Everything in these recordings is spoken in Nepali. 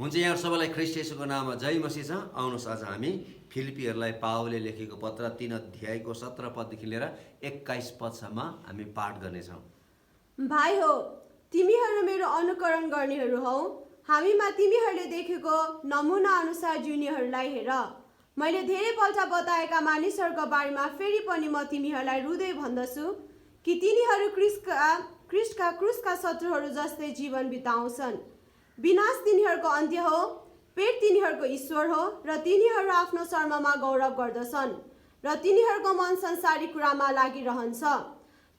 हुन्छ, यहाँ सबैलाई ख्रीष्ट येशूको नाममा जय मसीह छ। आउनुहोस् आज हामी फिलिपीहरूलाई पावलले लेखेको पत्र 3 अध्यायको 17 पददेखि लिएर 21 पदसम्म हामी पाठ गर्नेछौँ। भाइ हो, तिमीहरू मेरो अनुकरण गर्नेहरू हौ। हामीमा तिमीहरूले देखेको नमुना अनुसार जिउनेहरूलाई हेर। मैले धेरैपल्ट बताएका मानिसहरूको बारेमा फेरि पनि म तिमीहरूलाई रुँदै भन्दछु कि तिनीहरू क्रिस्टका क्रुसका शत्रुहरू जस्तै जीवन बिताउँछन्। विनाश तिनीहरूको अन्त्य हो, पेट तिनीहरूको ईश्वर हो र तिनीहरू आफ्नो शर्ममा गौरव गर्दछन् र तिनीहरूको मन संसारिक कुरामा लागिरहन्छ।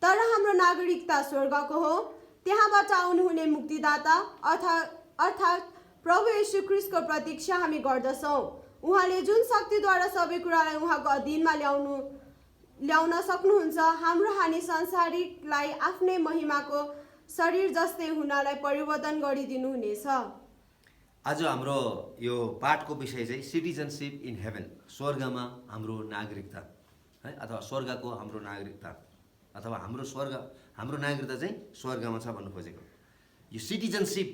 तर हाम्रो नागरिकता स्वर्गको हो, त्यहाँबाट आउनुहुने मुक्तिदाता अर्थात् प्रभु येशू क्रिस्टको प्रतीक्षा हामी गर्दछौँ। उहाँले जुन शक्तिद्वारा सबै कुरालाई उहाँको अधीनमा ल्याउन सक्नुहुन्छ, हाम्रो हानि संसारिकलाई आफ्नै महिमाको शरीर जस्तै हुनलाई परिवर्तन गरिदिनु हुनेछ। आज हाम्रो यो पाठको विषय चाहिँ सिटिजनसिप इन हेभन, स्वर्गमा हाम्रो नागरिकता है, अथवा स्वर्गको हाम्रो नागरिकता, अथवा हाम्रो नागरिकता चाहिँ स्वर्गमा छ भन्नु खोजेको। यो citizenship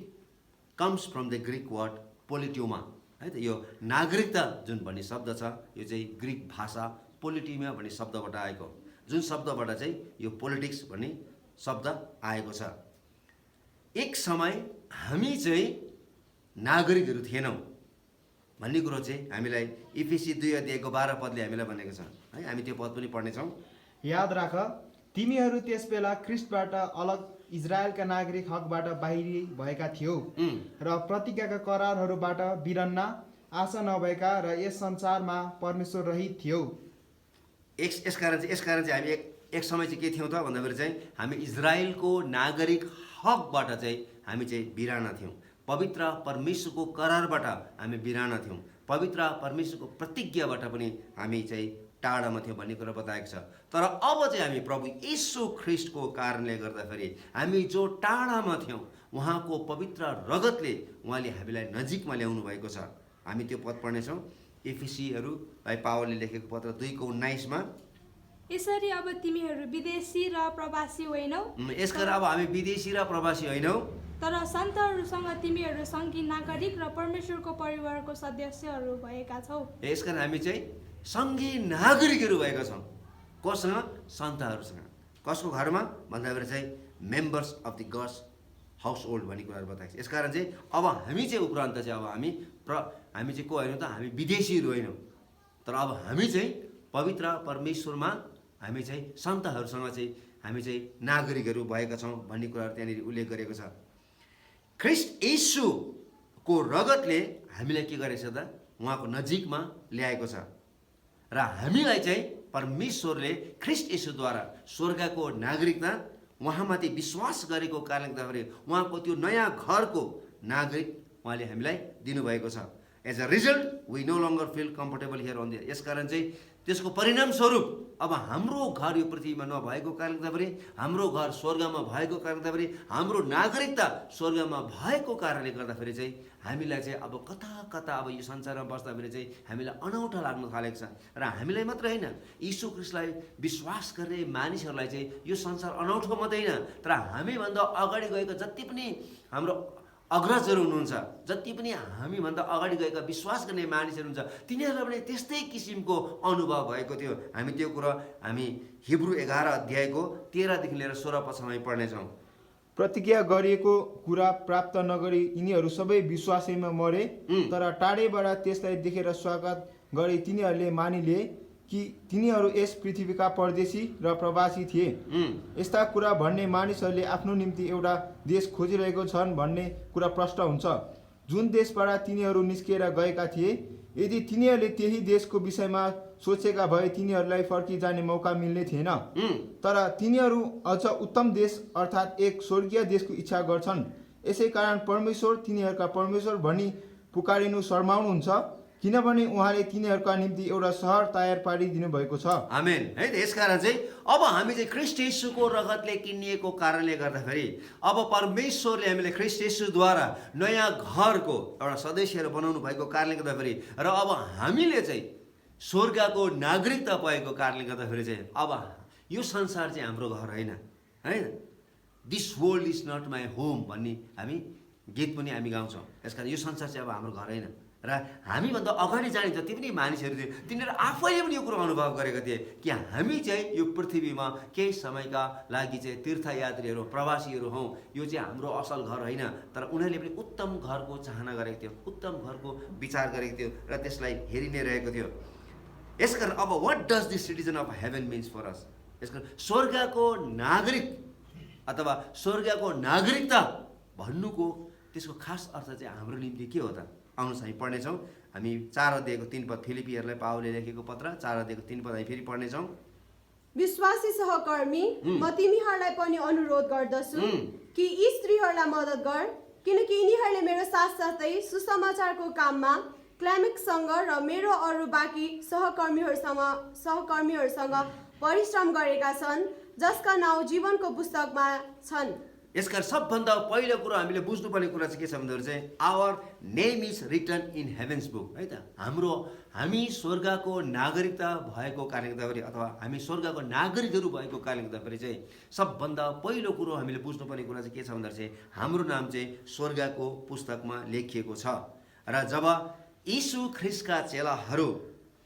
comes from the Greek word पोलिट्युमा है त। यो नागरिकता जुन भन्ने शब्द छ, यो चाहिँ ग्रिक भाषा पोलिट्युमा भन्ने शब्दबाट आएको, जुन शब्दबाट चाहिँ यो पोलिटिक्स भन्ने शब्द आएको छ। एक समय हामी चाहिँ नागरिकहरू थिएनौँ भन्ने कुरो चाहिँ हामीलाई इफिसी 2 अध्यायको 12 पदले हामीलाई भनेको छ है। हामी त्यो पद पनि पढ्नेछौँ। याद राख, तिमीहरू त्यस बेला ख्रिस्टबाट अलग इजरायलका नागरिक हकबाट बाहिरी भएका थियौ र प्रतिज्ञाका करारहरूबाट बिरन्ना, आशा नभएका र यस संसारमा परमेश्वर रहित थियौ। यसकारण चाहिँ हामी एक समय चाहिँ के थियौँ त भन्दाखेरि चाहिँ हामी इजरायलको नागरिक हकबाट चाहिँ हामी चाहिँ बिराना थियौँ। पवित्र परमेश्वरको करारबाट हामी बिराना थियौँ। पवित्र परमेश्वरको प्रतिज्ञाबाट पनि हामी चाहिँ टाढामा थियौँ भन्ने कुरा बताएको छ। तर अब चाहिँ हामी प्रभु येशू ख्रिस्टको कारणले गर्दाखेरि हामी जो टाढामा थियौँ, उहाँको पवित्र रगतले उहाँले हामीलाई नजिकमा ल्याउनु भएको छ। हामी त्यो पद पढ्नेछौँ। एफिसीहरूलाई पावलले लेखेको पत्र 2:19 यसरी अब तिमीहरू विदेशी र प्रवासी होइनौ। यसकारण अब हामी विदेशी र प्रवासी होइनौ, तर सन्तहरूसँग तिमीहरू सङ्घी नागरिक र परमेश्वरको परिवारको सदस्यहरू भएका छौ। यसकारण हामी चाहिँ सङ्घीय नागरिकहरू भएका छौँ। कोसँग? सन्तहरूसँग। कसको घरमा भन्दाखेरि चाहिँ members of the gods house hold भन्ने कुराहरू बताएको छ। यसकारण चाहिँ अब हामी चाहिँ उपरान्त चाहिँ अब हामी चाहिँ को होइनौँ त, हामी विदेशीहरू होइनौँ, तर अब हामी चाहिँ पवित्र परमेश्वरमा हामी चाहिँ सन्तहरूसँग चाहिँ हामी चाहिँ नागरिकहरू भएका छौँ भन्ने कुराहरू त्यहाँनिर उल्लेख गरेको छ। ख्रिस्ट येशूको रगतले हामीलाई के गरेको छ त, उहाँको नजिकमा ल्याएको छ र हामीलाई चाहिँ परमेश्वरले ख्रिस्ट येशूद्वारा स्वर्गको नागरिकता उहाँमाथि विश्वास गरेको कारणले गर्दाखेरि उहाँको त्यो नयाँ घरको नागरिक उहाँले हामीलाई दिनुभएको छ। As a result we no longer feel comfortable here on the. यसकारण चाहिँ त्यसको परिणामस्वरूप अब हाम्रो घर यो पृथ्वीमा नभएको कारणले गर्दाखेरि, हाम्रो घर स्वर्गमा भएको कारणले गर्दाखेरि, हाम्रो नागरिकता स्वर्गमा भएको कारणले गर्दाखेरि चाहिँ हामीलाई चाहिँ अब कता कता अब यो संसारमा बस्दाखेरि चाहिँ हामीलाई अनौठो लाग्न थालेको छ। र हामीलाई मात्र होइन, यीशु ख्रिस्टलाई विश्वास गर्ने मानिसहरूलाई चाहिँ यो संसार अनौठो मात्रै होइन, तर हामीभन्दा अगाडि गएको जति पनि हाम्रो अग्रजहरू हुनुहुन्छ, जति पनि हामीभन्दा अगाडि गएका विश्वास गर्ने मानिसहरू हुन्छ, तिनीहरूलाई पनि त्यस्तै किसिमको अनुभव भएको थियो। हामी त्यो कुरो हामी हिब्रू 11 अध्यायको 13 लिएर 16 पदसम्म पढ्नेछौँ। प्रतिज्ञा गरिएको कुरा प्राप्त नगरी यिनीहरू सबै विश्वासैमा मरे, तर टाढेबाट त्यसलाई देखेर स्वागत गरी तिनीहरूले मानिले कि तिनीहरू यस पृथ्वीका परदेशी र प्रवासी थिए। यस्ता कुरा भन्ने मानिसहरूले आफ्नो निम्ति एउटा देश खोजिरहेको छन् भन्ने कुरा प्रष्ट हुन्छ। जुन देशबाट तिनीहरू निस्किएर गएका थिए, यदि तिनीहरूले त्यही देशको विषयमा सोचेका भए तिनीहरूलाई फर्किजाने मौका मिल्ने थिएन। तर तिनीहरू अझ उत्तम देश अर्थात् एक स्वर्गीय देशको इच्छा गर्छन्। यसै कारण परमेश्वर तिनीहरूका परमेश्वर भनी पुकारिनु शर्माउनुहुन्छ, किनभने उहाँले तिनीहरूका निम्ति एउटा सहर तयार पारिदिनु भएको छ। आमेन है त। यसकारण चाहिँ अब हामी चाहिँ ख्रिस्ट येशूको रगतले किनिएको कारणले गर्दाखेरि अब परमेश्वरले हामीलाई ख्रिस्ट येशूद्वारा नयाँ घरको एउटा सदस्यहरू बनाउनु भएको कारणले गर्दाखेरि र अब हामीले चाहिँ स्वर्गको नागरिकता पाएको कारणले गर्दाखेरि चाहिँ अब यो संसार चाहिँ हाम्रो घर होइन है। This world is not my home भन्ने हामी गीत पनि हामी गाउँछौँ। यसकारण यो संसार चाहिँ अब हाम्रो घर होइन र हामीभन्दा अगाडि जाने जति पनि मानिसहरू थिए तिनीहरू आफैले पनि यो कुरो अनुभव गरेका थिए कि हामी चाहिँ यो पृथ्वीमा केही समयका लागि चाहिँ तीर्थयात्रीहरू प्रवासीहरू हौँ, यो चाहिँ हाम्रो असल घर होइन। तर उनीहरूले पनि उत्तम घरको चाहना गरेको थियो, उत्तम घरको विचार गरेको थियो र त्यसलाई हेरि नै रहेको थियो। यसकारण अब what does the citizen of heaven means for us? यसकारण स्वर्गको नागरिक अथवा स्वर्गको नागरिकता भन्नुको त्यसको खास अर्थ चाहिँ हाम्रो निम्ति के हो त? आउनुहोस् हामी पढ्नेछौँ। हामी 4 अध्यायको 3 पद, फिलिपियरलाई पावलले लेखेको पत्र 4 अध्यायको 3 पद हामी फेरि पढ्नेछौँ। विश्वासी सहकर्मी, म तिमीहरूलाई पनि अनुरोध गर्दछु कि यी स्त्रीहरूलाई मद्दत गर, किनकि यिनीहरूले मेरो साथसाथै सुसमाचारको काममा क्लेमेक्ससँग र मेरो अरू बाँकी सहकर्मीहरूसँग परिश्रम गरेका छन्, जसका नाउँ जीवनको पुस्तकमा छन्। यसका सबभन्दा पहिलो कुरो हामीले बुझ्नुपर्ने कुरा चाहिँ के छ भन्दाखेरि चाहिँ our name is written in heaven's book, है त। हामी स्वर्गको नागरिकता भएको कारणले गर्दाखेरि अथवा हामी स्वर्गको नागरिकहरू भएको कारणले गर्दाखेरि चाहिँ सबभन्दा पहिलो कुरो हामीले बुझ्नुपर्ने कुरा चाहिँ के छ भन्दाखेरि चाहिँ हाम्रो नाम चाहिँ स्वर्गको पुस्तकमा लेखिएको छ। र जब यीशु ख्रिस्टका चेलाहरू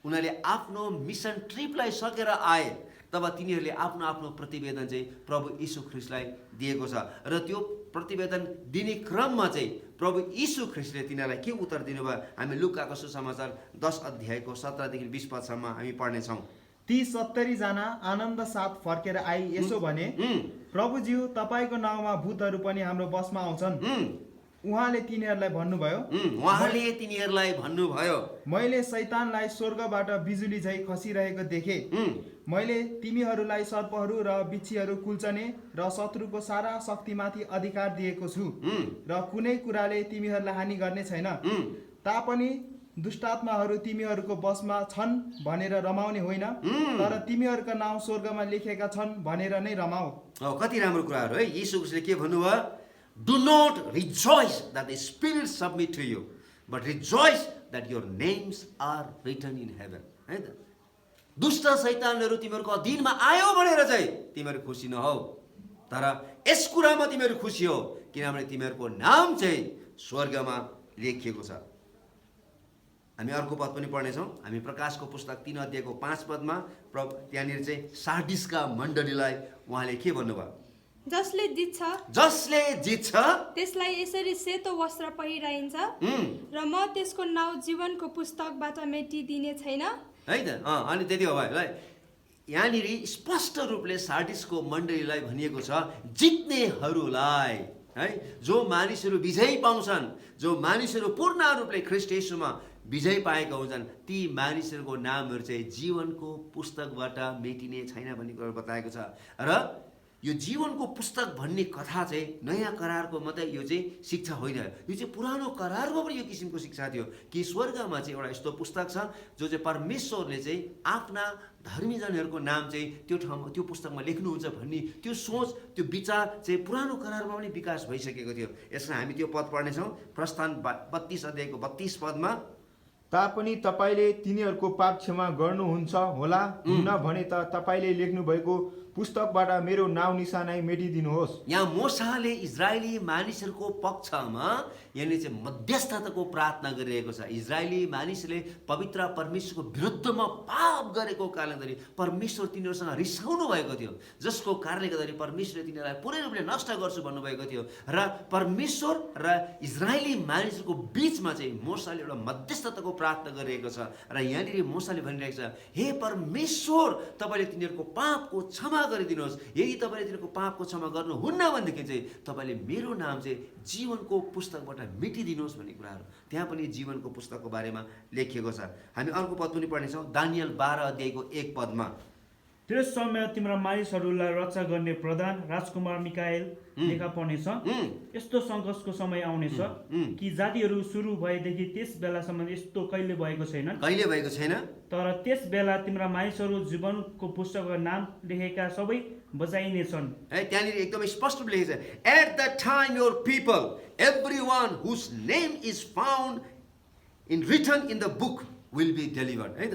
उनीहरूले आफ्नो मिसन ट्रिपलाई सकेर आए तब तिनीहरूले आफ्नो आफ्नो प्रतिवेदन चाहिँ प्रभु यीशु ख्रिस्टलाई दिएको छ र त्यो प्रतिवेदन दिने क्रममा चाहिँ प्रभु यीशु ख्रिस्टले तिनीहरूलाई के उत्तर दिनुभयो? हामी लुकाको सुसमाचार 10 अध्यायको 17 देखि 20 पदसम्म हामी पढ्नेछौँ। ती 70 जना आनन्द साथ फर्केर आई यसो भने, प्रभुज्यू तपाईँको नाउँमा भूतहरू पनि हाम्रो बसमा आउँछन्। उहाँले तिनीहरूलाई भन्नुभयो, मैले शैतानलाई स्वर्गबाट बिजुली झै खसिरहेको देखेँ। मैले तिमीहरूलाई सर्पहरू र बिच्छीहरू कुल्चने र शत्रुको सारा शक्तिमाथि अधिकार दिएको छु र कुनै कुराले तिमीहरूलाई हानि गर्ने छैन। तापनि दुष्टात्माहरू तिमीहरूको बसमा छन् भनेर रमाउने होइन, तर तिमीहरूका नाउँ स्वर्गमा लेखेका छन् भनेर नै रमाऊ। कति राम्रो कुराहरू है। यीशु ख्रिस्टले के भन्नुभयो? Do not rejoice that the Spirit submit to you, but rejoice that your names are written in heaven. है त। दुष्ट शैतानहरू तिमीहरूको अधीनमा आयो भनेर चाहिँ तिमीहरू खुसी नहौ, तर यस कुरामा तिमीहरू खुसी हो किनभने तिमीहरूको नाम चाहिँ स्वर्गमा लेखिएको छ। हामी अर्को पद पनि पढ्नेछौँ। हामी प्रकाशको पुस्तक 3 अध्यायको 5 पदमा त्यहाँनिर चाहिँ सार्डिसका मण्डलीलाई उहाँले के भन्नुभयो? जसले जित्छ त्यसलाई यसरी सेतो वस्त्र पहिराइन्छ र म त्यसको नाउँ जीवनको पुस्तकबाट मेटिदिने छैन, है त। अनि त्यति हो भाइ। यहाँनिर स्पष्ट रूपले सार्डिसको मण्डलीलाई भनिएको छ जित्नेहरूलाई, है, जो मानिसहरू विजय पाउँछन्, जो मानिसहरू पूर्ण रूपले ख्रिस्ट येशूमा विजय पाएका हुन्छन्, ती मानिसहरूको नामहरू चाहिँ जीवनको पुस्तकबाट मेटिने छैन भन्ने कुरा बताएको छ। र यो जीवनको पुस्तक भन्ने कथा चाहिँ नयाँ करारको मात्रै यो चाहिँ शिक्षा होइन, यो चाहिँ पुरानो करारमा पनि यो किसिमको शिक्षा थियो कि स्वर्गमा चाहिँ एउटा यस्तो पुस्तक छ जो चाहिँ परमेश्वरले चाहिँ आफ्ना धर्मीजनहरूको नाम चाहिँ त्यो ठाउँमा त्यो पुस्तकमा लेख्नुहुन्छ भन्ने त्यो सोच, त्यो विचार चाहिँ पुरानो करारमा पनि विकास भइसकेको थियो। यसमा हामी त्यो पद पढ्नेछौँ। प्रस्थान 32 अध्यायको 32 पदमा, तापनि तपाईँले तिनीहरूको पाप क्षमा गर्नुहुन्छ होला, हुन भने त तपाईँले लेख्नु भएको पुस्तकबाट मेरो नाउँ निशानै मेटिदिनुहोस्। यहाँ मूसाले इजरायली मानिसहरूको पक्षमा यहाँले चाहिँ मध्यस्थताको प्रार्थना गरिरहेको छ। इजरायली मानिसले पवित्र परमेश्वरको विरुद्धमा पाप गरेको कारणले परमेश्वर तिनीहरूसँग रिसाउनु भएको थियो, जसको कारणले गर्दाखेरि परमेश्वरले तिनीहरूलाई पुरै रूपले नष्ट गर्छु भन्नुभएको थियो। र परमेश्वर र इजरायली मानिसहरूको बिचमा चाहिँ मूसाले एउटा मध्यस्थताको प्रार्थना गरिरहेको छ। र यहाँनिर मूसाले भनिरहेको छ, हे परमेश्वर, तपाईँले तिनीहरूको पापको क्षमा गरिदिनुहोस्। यदि तपाईँले तिनीहरूको पापको क्षमा गर्नुहुन्न भनेदेखि चाहिँ तपाईँले मेरो नाम चाहिँ जीवनको पुस्तकबाट मेटिदिनुहोस् भन्ने कुराहरू त्यहाँ पनि जीवनको पुस्तकको बारेमा लेखिएको छ। हामी अर्को पद पनि पढ्नेछौँ। दानियल 12 अध्यायको 1 पदमा, त्यस समय तिम्रा मानिसहरूलाई रक्षा गर्ने प्रधान राजकुमार मिकाएल देखा पर्नेछ। यस्तो सङ्घर्षको समय आउनेछ कि जातिहरू सुरु भएदेखि त्यस बेलासम्म यस्तो कहिले भएको छैन। तर त्यस बेला तिम्रा मानिसहरू जीवनको पुस्तकको नाम लेखेका सबै बचाइनेछन्। त्यहाँनिर एकदमै स्पष्ट रूपले लेखेको छ, at the time your people everyone whose name is found in written in the book will be delivered. है त।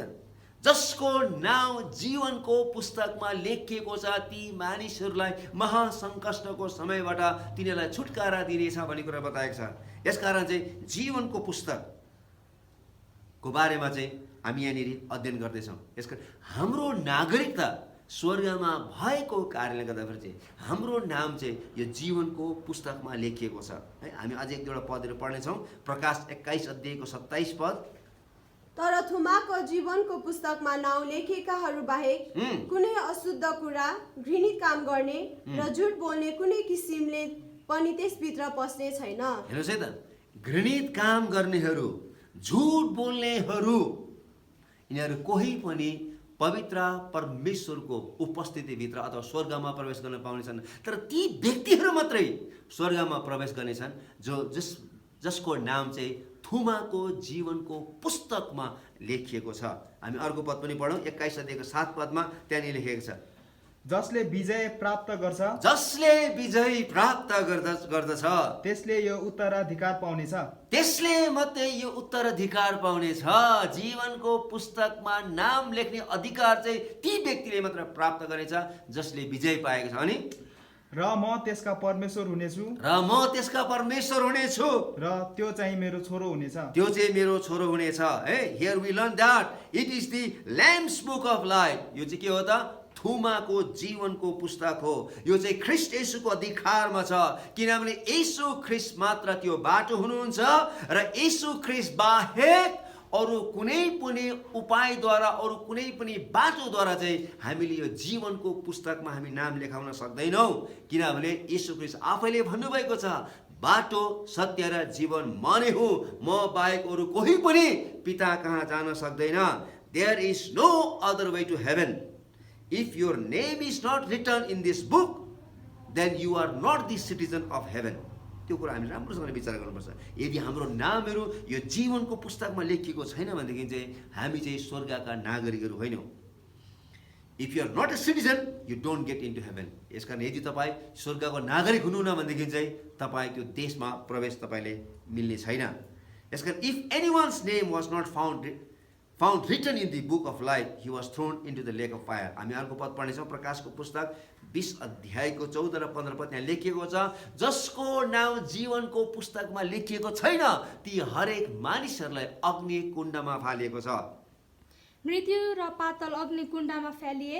जसको नाउँ जीवनको पुस्तकमा लेखिएको छ, ती मानिसहरूलाई महासङ्कष्टको समयबाट तिनीहरूलाई छुटकारा दिनेछ भन्ने कुरा बताएको छ। यसकारण चाहिँ जीवनको पुस्तकको बारेमा चाहिँ हामी यहाँनिर अध्ययन गर्दैछौँ। यसकारण हाम्रो नागरिकता स्वर्गमा भएको कारणले गर्दाखेरि चाहिँ हाम्रो नाम चाहिँ यो जीवनको पुस्तकमा लेखिएको छ है। हामी अझै एक दुईवटा पदहरू पढ्नेछौँ। प्रकाश 21 अध्यायको 27 पद। तर थुमाको जीवनको पुस्तकमा नाउँ लेखेकाहरू बाहेक कुनै अशुद्ध कुरा, घृणित काम गर्ने र झुट बोल्ने कुनै किसिमले पनि त्यसभित्र पस्ने छैन। हेर्नुहोस् है त, घृणित काम गर्नेहरू, झुट बोल्नेहरू, यिनीहरू कोही पनि पवित्र परमेश्वरको उपस्थितिभित्र अथवा स्वर्गमा प्रवेश गर्न पाउनेछन्। तर ती व्यक्तिहरू मात्रै स्वर्गमा प्रवेश गर्नेछन् जसको नाम चाहिँ थुमाको जीवनको पुस्तकमा लेखिएको छ। हामी अर्को पद पनि पढौँ। 21 अध्यायको 7 पदमा त्यहाँनिर लेखिएको छ, जसले विजय प्राप्त गर्छ, जसले विजय प्राप्त गर्दछ त्यसले यो उत्तराधिकार पाउनेछ। त्यसले मात्रै यो उत्तराधिकार पाउनेछ। जीवनको पुस्तकमा नाम लेख्ने अधिकार चाहिँ ती व्यक्तिले मात्र प्राप्त गर्नेछ जसले विजय पाएको छ। अनि र म त्यसका परमेश्वर हुनेछु, र म त्यसका परमेश्वर हुनेछु, र त्यो चाहिँ मेरो छोरो हुनेछ। त्यो चाहिँ मेरो छोरो हुनेछ है। Here we learn that it is the lamb's book of life. यो चाहिँ के हो त? थुमाको जीवनको पुस्तक हो। यो चाहिँ ख्रीष्ट येशूको अधिकारमा छ, किनभने येशू ख्रीष्ट मात्र त्यो बाटो हुनुहुन्छ र येशू ख्रीष्ट बाहेक अरू कुनै पनि उपायद्वारा, अरू कुनै पनि बाटोद्वारा चाहिँ हामीले यो जीवनको पुस्तकमा हामी नाम लेखाउन सक्दैनौँ। किनभने येशू ख्रीष्ट आफैले भन्नुभएको छ, बाटो, सत्य र जीवन म नै हुँ, म बाहेक अरू कोही पनि पिता कहाँ जान सक्दैन। There is no other way to heaven. If your name is not written in this book, then you are not the citizen of heaven. त्यो कुरा हामीले राम्रोसँगले विचार गर्नुपर्छ। यदि हाम्रो नामहरू यो जीवनको पुस्तकमा लेखिएको छैन भनेदेखि चाहिँ हामी चाहिँ स्वर्गका नागरिकहरू होइनौँ। If you are not a citizen, you don't get into heaven. यसकारण यदि तपाईँ स्वर्गको नागरिक हुनुहुन्न भनेदेखि चाहिँ तपाईँ त्यो देशमा प्रवेश तपाईँले मिल्ने छैन। यसकारण if anyone's name was not found written in the book of life, he was thrown into the lake of fire. हामी अर्को पद पढ्नेछौँ। प्रकाशको पुस्तक 20 अध्यायको 14 र 15 पद यहाँ लेखिएको छ, जसको नाउँ जीवनको पुस्तकमा लेखिएको छैन ती हरेक मानिसहरूलाई अग्नि कुण्डमा फालिएको छ। मृत्यु र पातल अग्निकुण्डमा फ्यालिए।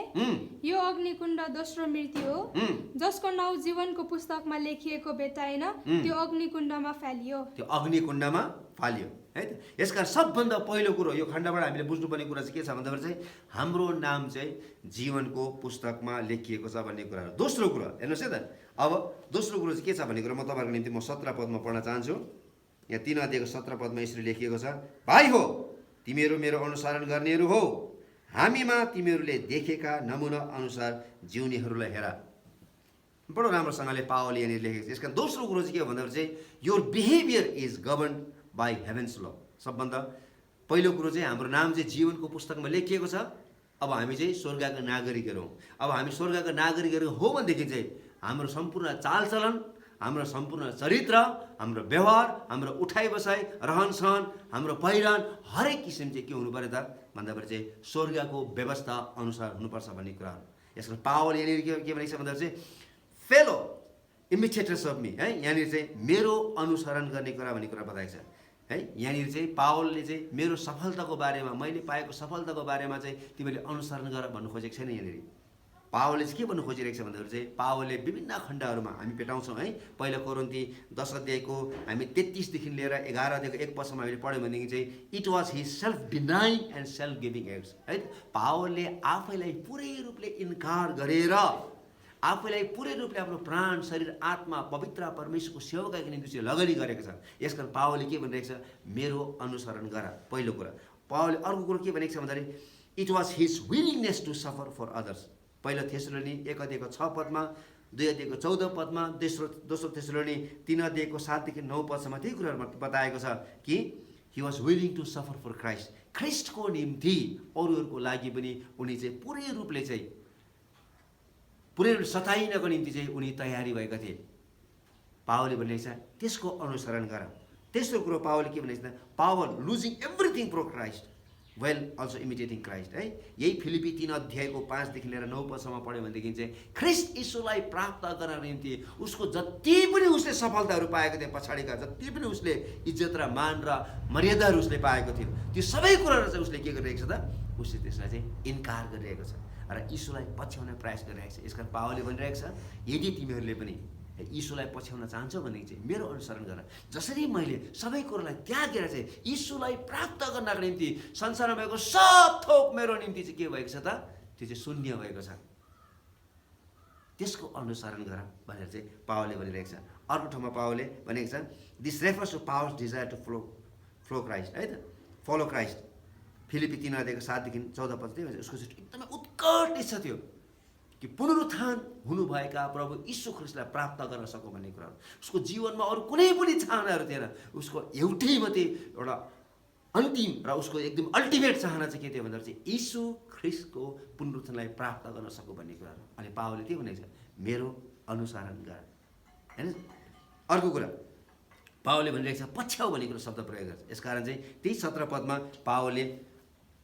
यो अग्निकुण्ड दोस्रो मृत्यु हो। जसको नाउँ जीवनको पुस्तकमा लेखिएको भेटाएन त्यो अग्निकुण्डमा फालियो। त्यो अग्निकुण्डमा फालियो है त। यसका सबभन्दा पहिलो कुरो यो खण्डबाट हामीले बुझ्नुपर्ने कुरा चाहिँ के छ भन्दाखेरि चाहिँ हाम्रो नाम चाहिँ जीवनको पुस्तकमा लेखिएको छ भन्ने कुराहरू। दोस्रो कुरा हेर्नुहोस् है त, अब दोस्रो कुरो चाहिँ के छ भन्ने कुरा म तपाईँहरूको निम्ति म 17 पदमा पढ्न चाहन्छु। यहाँ 3 अध्यायको 17 पदमा यसरी लेखिएको छ, भाइ हो तिमीहरू मेरो अनुसरण गर्नेहरू हो, हामीमा तिमीहरूले देखेका नमुना अनुसार जिउनेहरूलाई हेर। बडो राम्रोसँगले पावलले यहाँनिर लेखेको छ। यसका दोस्रो कुरो चाहिँ के हो भन्दाखेरि चाहिँ your behaviour is govern by heaven's ल। सबभन्दा पहिलो कुरो चाहिँ हाम्रो नाम चाहिँ जीवनको पुस्तकमा लेखिएको छ। अब हामी चाहिँ स्वर्गका नागरिकहरू हौँ। अब हामी स्वर्गका नागरिकहरू हो भनेदेखि चाहिँ हाम्रो सम्पूर्ण चालचलन, हाम्रो सम्पूर्ण चरित्र, हाम्रो व्यवहार, हाम्रो उठाइ बसाइ, रहन सहन, हाम्रो पहिरन, हरेक किसिम चाहिँ के हुनु पर्यो त भन्दाखेरि चाहिँ स्वर्गको व्यवस्था अनुसार हुनुपर्छ भन्ने कुराहरू। यसको पावल यहाँनिर के भनेको छ भन्दाखेरि चाहिँ फेलो इमिटेटर्स अफ मी है, यहाँनिर चाहिँ मेरो अनुसरण गर्ने कुरा भन्ने कुरा बताएको छ है। यहाँनिर चाहिँ पावलले चाहिँ मेरो सफलताको बारेमा, मैले पाएको सफलताको बारेमा चाहिँ तिमीले अनुसरण गर भन्नु खोजेको छैन। यहाँनिर पावलले चाहिँ के भन्नु खोजिरहेको छ भन्दाखेरि चाहिँ पावलले विभिन्न खण्डहरूमा हामी भेटाउँछौँ है। पहिला कोरिन्थी 10 अध्यायको हामी 33 देखि लिएर 11 अध्यायको 1 पदसम्म हामीले पढ्यौँ भनेदेखि चाहिँ it was his self denying and self giving acts है। पावलले आफैलाई पुरै रूपले इन्कार गरेर, आफैलाई पुरै रूपले आफ्नो प्राण, शरीर, आत्मा पवित्र परमेश्वरको सेवाका निम्ति चाहिँ लगनी गरेको छ। यसकारण पावलले के भनिरहेको छ, मेरो अनुसरण गर। पहिलो कुरा पावलले अर्को कुरो के भनेको छ भन्दाखेरि it was his willingness to suffer for others. पहिलो थेसलोनी 1 अध्यायको 6 पदमा, 2 अध्यायको 14 पदमा, दोस्रो थेसलोनी 3 अध्यायको 7 देखि 9 पदसम्म त्यही कुराहरू बताएको छ कि he was willing to suffer for Christ. ख्रिस्टको निम्ति अरूहरूको लागि पनि उनी चाहिँ पुरै रूपले सताइनको निम्ति चाहिँ उनी तयारी भएका थिए। पावलले भनेको छ त्यसको अनुसरण गर। तेस्रो कुरो पावलले के भनेको छ, Paul losing everything for Christ. Well also imitating Christ है। यही फिलिपी 3 अध्यायको 5 देखि लिएर 9 पदसम्म पढ्यो भनेदेखि चाहिँ ख्रिस्ट यीशुलाई प्राप्त गर्नको निम्ति उसको जति पनि उसले सफलताहरू पाएको थियो, पछाडिका जति पनि उसले इज्जत र मान र मर्यादाहरू उसले पाएको थियो, त्यो सबै कुराहरू चाहिँ उसले के गरिरहेको छ त, उसले त्यसलाई चाहिँ इन्कार गरिरहेको छ र यीशुलाई पछ्याउने प्रयास गरिरहेको छ। यसकारण पावलले भनिरहेको छ, यदि तिमीहरूले पनि यीशुलाई पछ्याउन चाहन्छौ भनेदेखि चाहिँ मेरो अनुसरण गर। जसरी मैले सबै कुरालाई त्यागेर चाहिँ यीशुलाई प्राप्त गर्नको निम्ति संसारमा भएको सब थोक मेरो निम्ति चाहिँ के भएको छ त, त्यो चाहिँ शून्य भएको छ, त्यसको अनुसरण गर भनेर चाहिँ पावलले भनिरहेको छ। अर्को ठाउँमा पावलले भनेको छ, this refers to Paul's desire to follow Christ है त, फलो क्राइस्ट। फिलिपी 3 अध्यायको 7 देखि 14 पद थियो, उसको चाहिँ एकदमै उत्कट इच्छा थियो कि पुनरुत्थान हुनुभएका प्रभु यीशु ख्रिस्टलाई प्राप्त गर्न सकौँ भन्ने कुराहरू। उसको जीवनमा अरू कुनै पनि चाहनाहरू थिएन, उसको एउटै मात्रै एउटा अन्तिम र उसको एकदम अल्टिमेट चाहना चाहिँ के थियो भन्दा चाहिँ यीशु ख्रिस्टको पुनरुत्थानलाई प्राप्त गर्न सकौँ भन्ने कुराहरू। अनि पावलले के भनेको छ, मेरो अनुसरण गर हैन। अर्को कुरा पावलले भनिरहेको छ, पछ्याउ भन्ने कुरा शब्द प्रयोग गर्छ। यसकारण चाहिँ त्यही 17 पदमा पावलले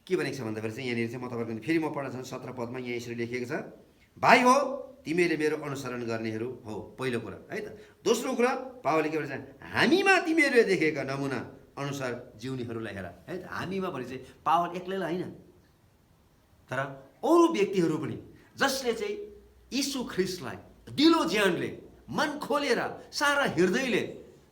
के भनेको छ भन्दाखेरि चाहिँ यहाँनिर चाहिँ म तपाईँको फेरि म पढ्न चाहन्छु। 17 पदमा यहाँ यसरी लेखिएको छ, भाइ हो तिमीले मेरो अनुसरण गर्नेहरू हो, पहिलो कुरा है त। दोस्रो कुरा पावलले के भन्छ, हामीमा तिमीहरूले देखेका नमुना अनुसार जिउनेहरूलाई हेर है त। हामीमा भने चाहिँ पावल एक्लैलाई होइन, तर अरू व्यक्तिहरू पनि जसले चाहिँ यीशु ख्रिस्टलाई दिलो ज्यानले मन खोलेर सारा हृदयले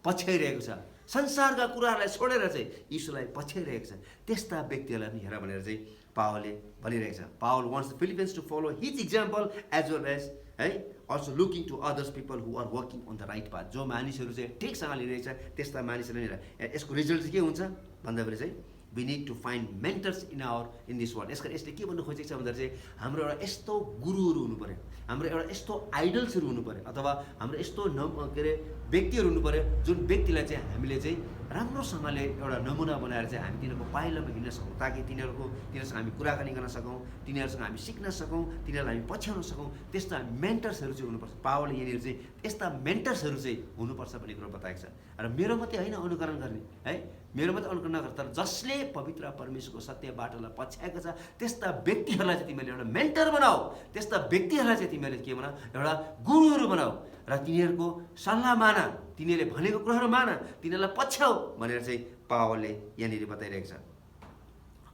पछ्याइरहेको छ, संसारका कुराहरूलाई छोडेर चाहिँ यीशुलाई पछ्याइरहेको छ, त्यस्ता व्यक्तिहरूलाई पनि हेर भनेर चाहिँ पावलले भनिरहेको छ। Paul wants the Philippians to follow his example as well as है also looking to others people who are working on the right path. जो मानिसहरू चाहिँ ठिकसँग लिइरहेछ त्यस्ता मानिसहरूले हेर। यसको रिजल्ट चाहिँ के हुन्छ भन्दाखेरि चाहिँ we need to find mentors in this world. यसले के भन्नु खोजेको छ भन्दाखेरि चाहिँ हाम्रो एउटा यस्तो गुरुहरू हुनु पऱ्यो, हाम्रो एउटा यस्तो आइडल्सहरू हुनु पऱ्यो, अथवा हाम्रो यस्तो के अरे व्यक्तिहरू हुनु पऱ्यो जुन व्यक्तिलाई चाहिँ हामीले चाहिँ राम्रोसँगले एउटा नमुना बनाएर चाहिँ हामी तिनीहरूको पाइलामा हिँड्न सकौँ, ताकि तिनीहरूसँग हामी कुराकानी गर्न सकौँ, तिनीहरूसँग हामी सिक्न सकौँ, तिनीहरूलाई हामी पछ्याउन सकौँ। त्यस्ता मेन्टर्सहरू चाहिँ हुनुपर्छ। पावलले यहाँनिर चाहिँ यस्ता मेन्टर्सहरू चाहिँ हुनुपर्छ भन्ने कुरो बताएको छ। र मेरो मात्रै होइन अनुकरण गर्ने है, मेरो मात्रै अनुकरण नगर, तर जसले पवित्र परमेश्वरको सत्य बाटोलाई पछ्याएको छ त्यस्ता व्यक्तिहरूलाई चाहिँ तिमीहरूले एउटा मेन्टर बनाऊ, त्यस्ता व्यक्तिहरूलाई चाहिँ तिमीहरूले के बनाऊ, एउटा गुरुहरू बनाऊ र तिनीहरूको सल्लाह मान, तिनीहरूले भनेको कुराहरू मान, तिनीहरूलाई पछ्याऊ भनेर चाहिँ पावलले यहाँनिर बताइरहेको छ।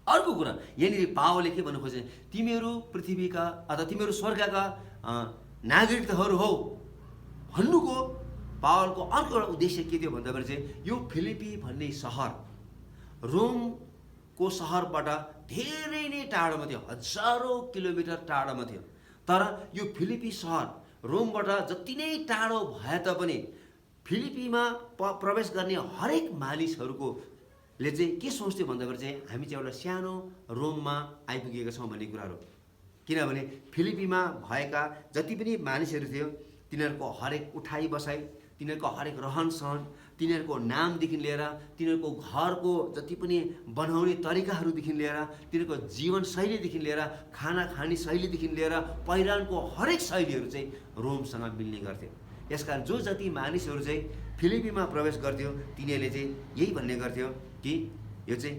अर्को कुरा यहाँनिर पावलले के भन्नु खोजे, तिमीहरू पृथ्वीका अथवा तिमीहरू स्वर्गका नागरिकहरू हौ भन्नुको पावलको अर्को एउटा उद्देश्य के थियो भन्दाखेरि चाहिँ यो फिलिपी भन्ने सहर रोमको सहरबाट धेरै नै टाढोमा थियो, हजारौँ किलोमिटर टाढोमा थियो। तर यो फिलिपी सहर रोमबाट जति नै टाढो भए तापनि फिलिपीमा प्रवेश गर्ने हरेक मानिसहरूको ले चाहिँ के सोच्थ्यो भन्दाखेरि चाहिँ हामी चाहिँ एउटा सानो रोममा आइपुगेका छौँ भन्ने कुराहरू। किनभने फिलिपीमा भएका जति पनि मानिसहरू थियो तिनीहरूको हरेक उठाइ बसाइ, तिनीहरूको हरेक रहन सहन, तिनीहरूको नामदेखि लिएर तिनीहरूको घरको जति पनि बनाउने तरिकाहरूदेखि लिएर तिनीहरूको जीवनशैलीदेखि लिएर खाना खाने शैलीदेखि लिएर पहिरनको हरेक शैलीहरू चाहिँ रोमसँग मिल्ने गर्थ्यो। यसकारण जो जति मानिसहरू चाहिँ फिलिपीमा प्रवेश गर्थ्यो तिनीहरूले चाहिँ यही भन्ने गर्थ्यो कि यो चाहिँ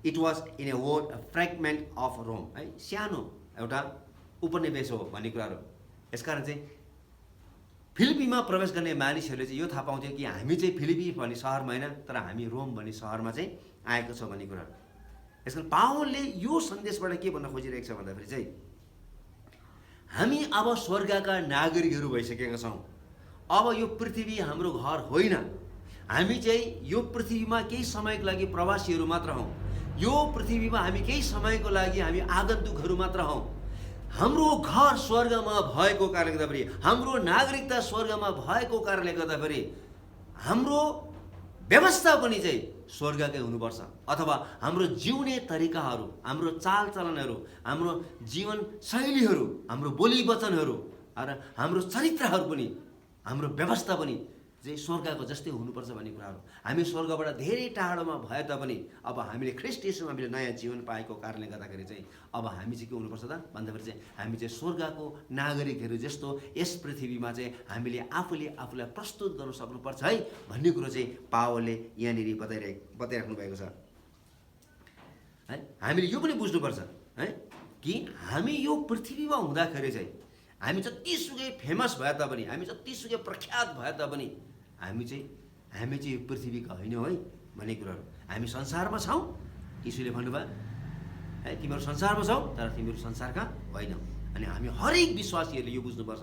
it was in a word a fragment of Rome है, सानो एउटा उपनिवेश हो भन्ने कुराहरू। यसकारण चाहिँ फिलिपीमा प्रवेश गर्ने मानिसहरूले चाहिँ यो थाहा पाउँथ्यो कि हामी चाहिँ फिलिपी भन्ने सहरमा होइन तर हामी रोम भन्ने सहरमा चाहिँ आएको छौँ भन्ने कुराहरू। यसकारण पावलले यो सन्देशबाट के भन्न खोजिरहेको छ भन्दाखेरि चाहिँ हामी अब स्वर्गका नागरिकहरू भइसकेका छौँ। अब यो पृथ्वी हाम्रो घर होइन, हामी चाहिँ यो पृथ्वीमा केही समयको लागि प्रवासीहरू मात्र हौँ, यो पृथ्वीमा हामी केही समयको लागि हामी आगन्तुकहरू मात्र हौँ। हाम्रो घर स्वर्गमा भएको कारणले गर्दाखेरि, हाम्रो नागरिकता स्वर्गमा भएको कारणले गर्दाखेरि हाम्रो व्यवस्था पनि चाहिँ स्वर्गकै हुनुपर्छ, अथवा हाम्रो जिउने तरिकाहरू, हाम्रो चालचलनहरू, हाम्रो जीवन शैलीहरू, हाम्रो बोली वचनहरू र हाम्रो चरित्रहरू पनि, हाम्रो व्यवस्था पनि चाहिँ स्वर्गको जस्तै हुनुपर्छ भन्ने कुराहरू। हामी स्वर्गबाट धेरै टाढोमा भए तापनि अब हामीले ख्रिस्ट येशूमा हामीले नयाँ जीवन पाएको कारणले गर्दाखेरि चाहिँ अब हामी चाहिँ के हुनुपर्छ त भन्दाखेरि चाहिँ हामी चाहिँ स्वर्गको नागरिकहरू जस्तो यस पृथ्वीमा चाहिँ हामीले आफूलाई प्रस्तुत गर्न सक्नुपर्छ है भन्ने कुरो चाहिँ पावलले यहाँनिर बताइराख्नु भएको छ। है हामीले यो पनि बुझ्नुपर्छ है कि हामी यो पृथ्वीमा हुँदाखेरि चाहिँ हामी जतिसुकै फेमस भए तापनि हामी जतिसुकै प्रख्यात भए तापनि हामी चाहिँ यो पृथ्वीका होइनौँ है भन्ने कुराहरू हामी संसारमा छौँ। यीशुले भन्नुभयो है तिमीहरू संसारमा छौ तर तिमीहरू संसारका होइनौ। अनि हामी हरेक विश्वासीहरूले यो बुझ्नुपर्छ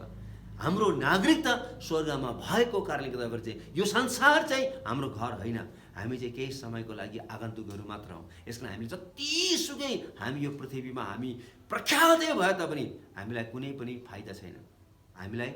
हाम्रो नागरिकता स्वर्गमा भएको कारणले गर्दाखेरि चाहिँ यो संसार चाहिँ हाम्रो घर होइन, हामी चाहिँ केही समयको लागि आगन्तुकहरू मात्र हौँ। यसकारण हामीले जतिसुकै हामी यो पृथ्वीमा हामी प्रख्यातै भए तापनि हामीलाई कुनै पनि फाइदा छैन हामीलाई,